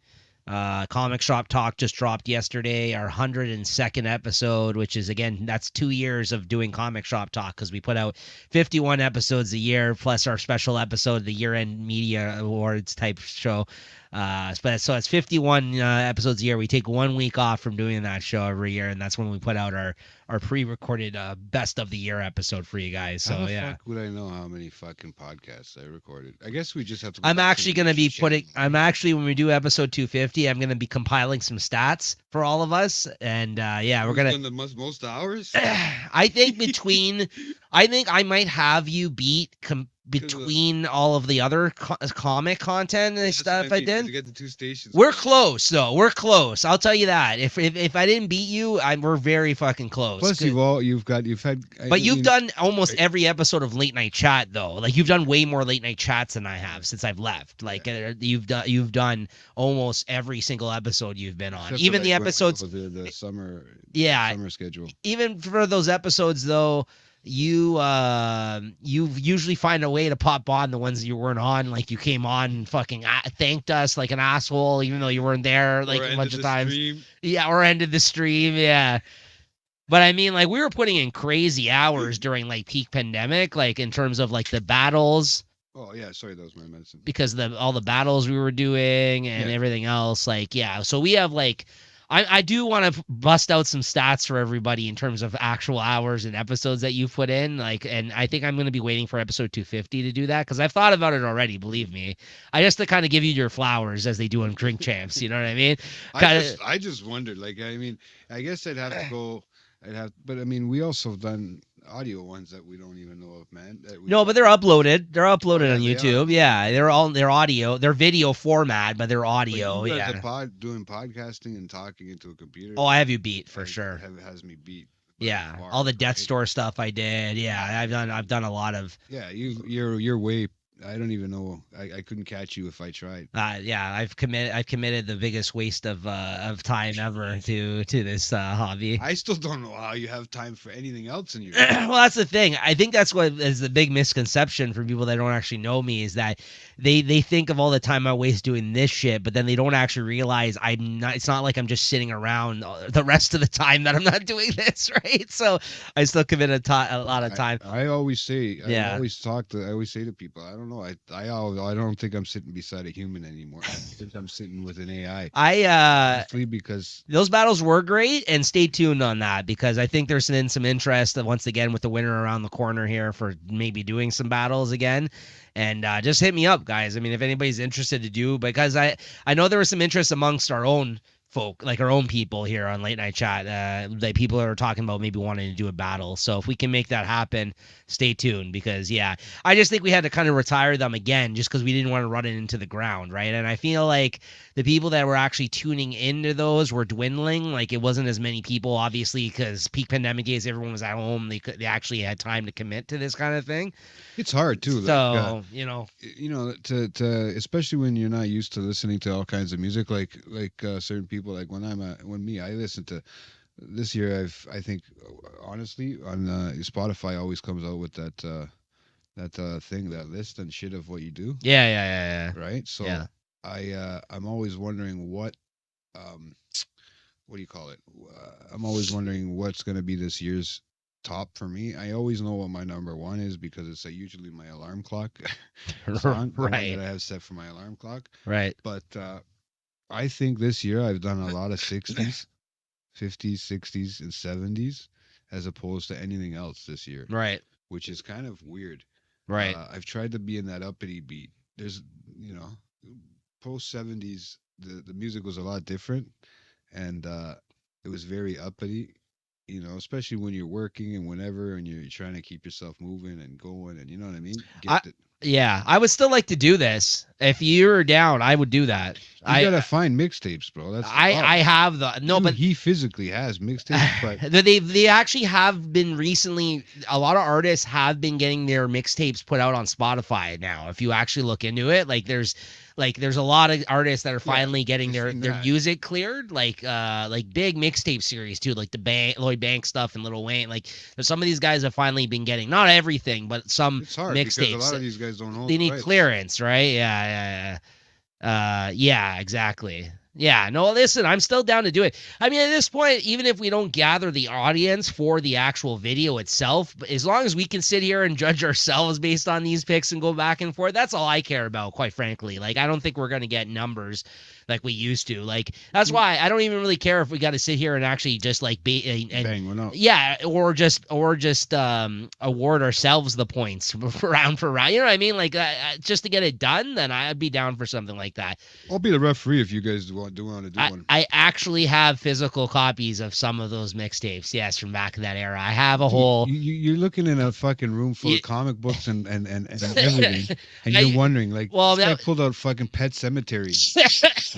Comic Shop Talk just dropped yesterday, our 102nd episode, which is, again, that's 2 years of doing Comic Shop Talk, because we put out 51 episodes a year, plus our special episode, the year-end media awards type show. So it's 51 episodes a year. We take 1 week off from doing that show every year, and that's when we put out our pre-recorded best of the year episode for you guys. So How the yeah. fuck would I know how many fucking podcasts I recorded? I guess we just have to. I'm actually going to be putting. when we do episode 250, I'm going to be compiling some stats for all of us. And we're going to, the most hours. I think I might have you beat between all of the other comic content and stuff I did. You get the 2 stations. We're close though. We're close. I'll tell you that. If I didn't beat you, we're very fucking close. Plus, you've had. But you've done almost every episode of Late Night Chat though. Like you've done way more late night chats than I have since I've left. Like you've done almost every single episode you've been on. Even the episodes. The summer. Yeah. Summer schedule. Even for those episodes though. You usually find a way to pop on the ones that you weren't on. Like you came on and fucking thanked us like an asshole, even though you weren't there like a bunch of times. Stream. Yeah, or ended the stream. Yeah. But I mean, like we were putting in crazy hours during like peak pandemic, like in terms of like the battles. Oh yeah, sorry, that was my medicine. Because all the battles we were doing and everything else, like yeah. So we have like. I do want to bust out some stats for everybody in terms of actual hours and episodes that you've put in. Like, and I think I'm going to be waiting for episode 250 to do that because I've thought about it already. Believe me, I just to kind of give you your flowers as they do on Drink Champs. You know what I mean? I just wondered. Like, I mean, I guess I'd have to go. But I mean, we also have done audio ones that we don't even know of, man. No, but they're uploaded. They're uploaded on YouTube. Yeah, they're audio. They're video format, but they're audio. Yeah. Doing podcasting and talking into a computer. Oh, I have you beat for sure. Has me beat. Yeah, all the Death Store stuff I did. Yeah, I've done a lot of. Yeah, you're way. I don't even know. I couldn't catch you if I tried. Yeah, I've committed the biggest waste of time ever to this hobby. I still don't know how you have time for anything else in your well, that's the thing. I think that's what is the big misconception for people that don't actually know me is that they think of all the time I waste doing this shit, but then they don't actually realize it's not like I'm just sitting around the rest of the time that I'm not doing this, right? So I still commit a lot of time. I always say, I always say to people, I don't know. I don't think I'm sitting beside a human anymore. I think I'm sitting with an AI. Because those battles were great, and stay tuned on that because I think there's been some interest once again with the winter around the corner here for maybe doing some battles again. And just hit me up, guys. I mean, if anybody's interested to do, because I know there was some interest amongst our own folk, like our own people here on Late Night Chat, that people are talking about maybe wanting to do a battle. So if we can make that happen, stay tuned because yeah, I just think we had to kind of retire them again just because we didn't want to run it into the ground, right? And I feel like the people that were actually tuning into those were dwindling. Like it wasn't as many people, obviously, because peak pandemic days, everyone was at home. They actually had time to commit to this kind of thing. It's hard too. So to especially when you're not used to listening to all kinds of music, like certain people. Like I listen to this year. I think honestly on Spotify always comes out with that thing, that list and shit of what you do. Yeah. Right. So yeah. I'm always wondering what do you call it? I'm always wondering what's gonna be this year's top for me. I always know what my number one is because it's usually my alarm clock song, right? That I have set for my alarm clock, right? But I think this year I've done a lot of 60s, 50s, 60s, and 70s as opposed to anything else this year. Right. Which is kind of weird. Right. I've tried to be in that uppity beat. There's, post 70s, the music was a lot different and it was very uppity, especially when you're working and whenever and you're trying to keep yourself moving and going and you know what I mean? Yeah, I would still like to do this. If you're down, I would do that. You gotta find mixtapes, bro. That's I have but he physically has mixtapes, but they actually have been recently. A lot of artists have been getting their mixtapes put out on Spotify now. If you actually look into it, there's a lot of artists that are finally getting their music cleared, like big mixtape series too, like the Lloyd Banks stuff and Lil Wayne. Like there's some of these guys have finally been getting not everything, but some mixtapes. A lot of these guys don't know. They need clearance, right? Yeah, exactly. Yeah, no, listen, I'm still down to do it. I mean, at this point, even if we don't gather the audience for the actual video itself, as long as we can sit here and judge ourselves based on these picks and go back and forth, that's all I care about, quite frankly. Like, I don't think we're going to get numbers like we used to. Like that's why I don't even really care if we got to sit here and actually just like bang one out. yeah, or just award ourselves the points round for round. You know what I mean? Like just to get it done, then I'd be down for something like that. I'll be the referee if you guys do want to do one. I actually have physical copies of some of those mixtapes. Yes, from back in that era. I have a whole. You're looking in a fucking room full of comic books and everything, and you're wondering like, well, this guy pulled out fucking Pet Cemetery,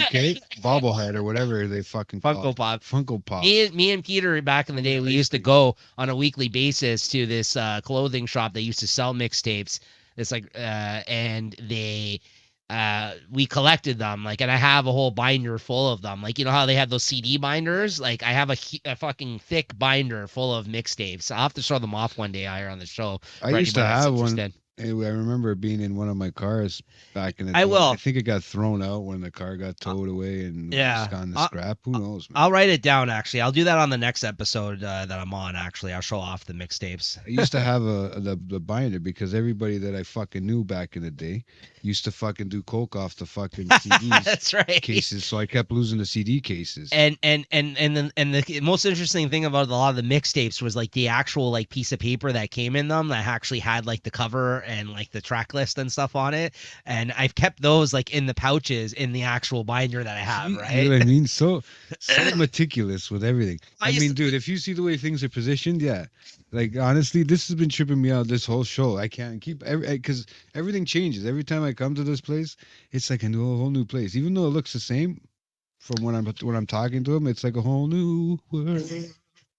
okay, bobblehead or whatever they fucking call it. Funko Pop. Me and Peter back in the day, we used to go on a weekly basis to this clothing shop that used to sell mixtapes. It's like and they we collected them, like, and I have a whole binder full of them. Like, you know how they have those CD binders? Like, I have a fucking thick binder full of mixtapes. I'll have to show them off one day here on the show. I used to have one. I remember being in one of my cars back in the day. I think it got thrown out when the car got towed away and just gone to scrap. Who knows, man? I'll write it down, actually. I'll do that on the next episode that I'm on, actually. I'll show off the mixtapes. I used to have the binder because everybody that I fucking knew back in the day used to fucking do coke off the fucking CDs. That's right. Cases, so I kept losing the CD cases. And the most interesting thing about a lot of the mixtapes was like the actual like piece of paper that came in them that actually had like the cover and like the track list and stuff on it. And I've kept those like in the pouches in the actual binder that I have, right? You know what I mean? So meticulous with everything. I mean, dude, if you see the way things are positioned, yeah. Like, honestly, this has been tripping me out this whole show. I can't keep because everything changes. Every time I come to this place, it's like a whole new place. Even though it looks the same from when I'm talking to them, it's like a whole new world.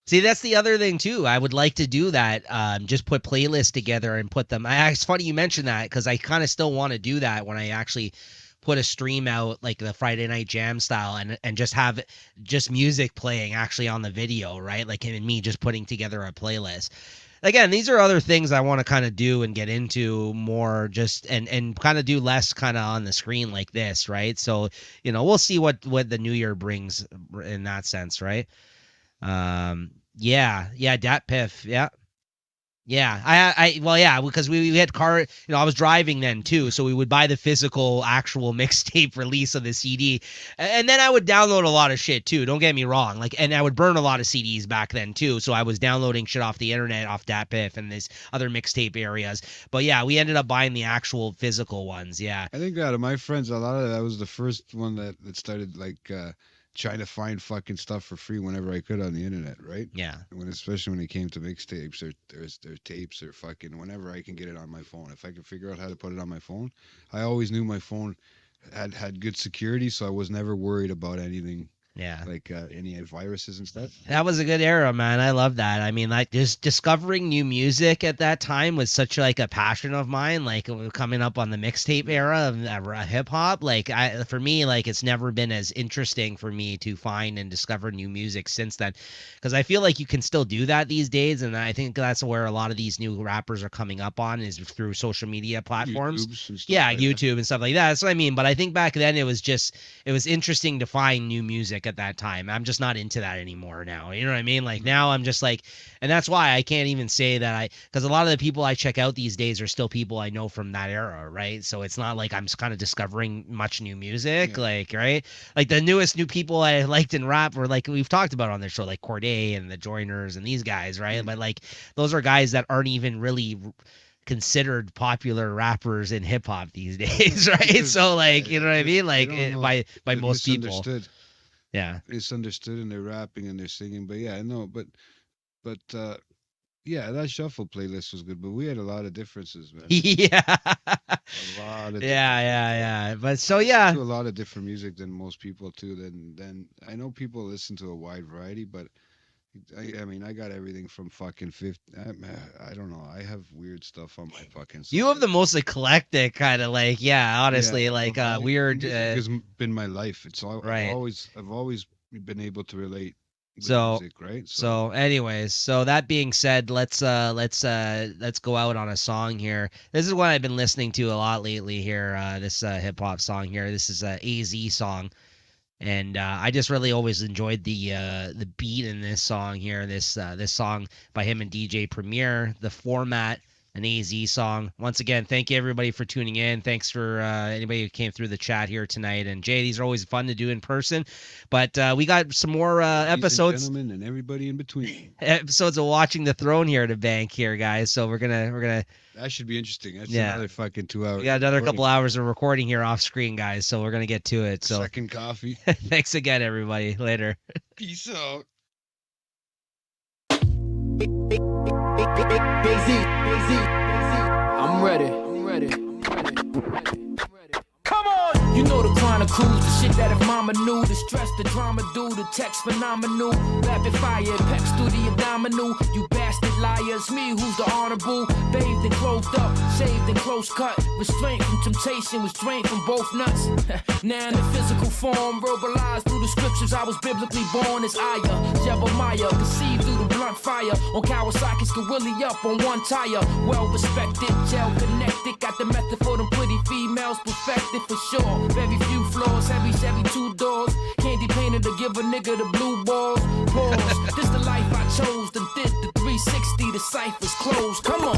See, that's the other thing too. I would like to do that. Just put playlists together and put them. It's funny you mentioned that because I kind of still want to do that when I actually put a stream out like the Friday Night Jam style and just have just music playing actually on the video, right? Like him and me just putting together a playlist. Again, these are other things I want to kind of do and get into more just and kind of do less kind of on the screen like this, right? So, you know, we'll see what the new year brings in that sense, right? Yeah, Dat Piff, yeah. Yeah, well, yeah, because we had I was driving then too, so we would buy the physical, actual mixtape release of the CD, and then I would download a lot of shit too. Don't get me wrong, like, and I would burn a lot of CDs back then too. So I was downloading shit off the internet, off DatPiff and these other mixtape areas. But yeah, we ended up buying the actual physical ones. Yeah, I think out of my friends, a lot of that was the first one that started like. Trying to find fucking stuff for free whenever I could on the internet, right? Yeah. Especially when it came to mixtapes or their tapes or fucking whenever I can get it on my phone. If I can figure out how to put it on my phone, I always knew my phone had good security, so I was never worried about anything. Yeah. Like any viruses and stuff. That was a good era, man. I love that. I mean, like, just discovering new music at that time was such like a passion of mine. Like coming up on the mixtape era of hip hop. Like for me, like it's never been as interesting for me to find and discover new music since then. Because I feel like you can still do that these days, and I think that's where a lot of these new rappers are coming up on is through social media platforms. YouTube and stuff like that. That's what I mean. But I think back then it was interesting to find new music at that time. I'm just not into that anymore now. You know what I mean? Like now I'm just like, and that's why I can't even say that because a lot of the people I check out these days are still people I know from that era, right? So it's not like I'm kind of discovering much new music, like, right? Like the new people I liked in rap were like we've talked about on this show, like Corday and the Joiners and these guys, right? But like those are guys that aren't even really considered popular rappers in hip hop these days, right? So like, you know what I mean? Like by most people. Yeah, misunderstood, and they're rapping and they're singing. But yeah, I know. But yeah, that shuffle playlist was good. But we had a lot of differences, man. Yeah, a lot of yeah. But so yeah, a lot of different music than most people too. Then I know people listen to a wide variety, but I mean, I got everything from fucking 50. I don't know. I have weird stuff on my fucking. You have the most eclectic kind of like, honestly, like weird. It's been my life. It's all right. I've always been able to relate. So, music, right? So, anyways, so that being said, let's go out on a song here. This is what I've been listening to a lot lately here. This hip hop song here. This is a AZ song. And I just really always enjoyed the beat in this song here. This song by him and DJ Premier. The format an AZ song. Once again, thank you everybody for tuning in. Thanks for anybody who came through the chat here tonight. And Jay, these are always fun to do in person, but we got some more episodes, gentlemen, and everybody in between. Episodes of Watching the Throne here to bank here, guys. So we're gonna. That should be interesting. That's Yeah. another fucking 2 hours. We got another recording. couple hours of recording here off screen, guys. So we're gonna get to it. So Second coffee. thanks again, everybody. Later. Peace out. I'm ready. Come on! You know the chronicles, the shit that if mama knew, the stress, the drama do, the text phenomenal, rapid fire, peps through the abdominal, you bastard liars, me who's the honorable, bathed and clothed up, shaved and close cut, restraint from temptation, was drained from both nuts, now in the physical form, verbalized through the scriptures, I was biblically born as Aya, Jebemiah, conceived through the blunt fire, on Kawasaki's Gorilla up on one tire, well respected, gel connected, got the method for them pretty females, perfected for sure, very few floors, heavy Chevy 2 doors, candy painted to give a nigga the blue balls, pause, this the life I chose, the did the 360, the ciphers closed, come on,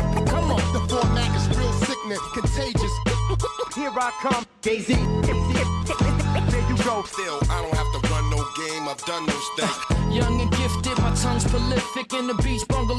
The format is real sickness, contagious. Here I come, Jay-Z. There you go. Still, I don't have to run no game, I've done no stakes. young and gifted, my tongue's prolific in the beach bungalow.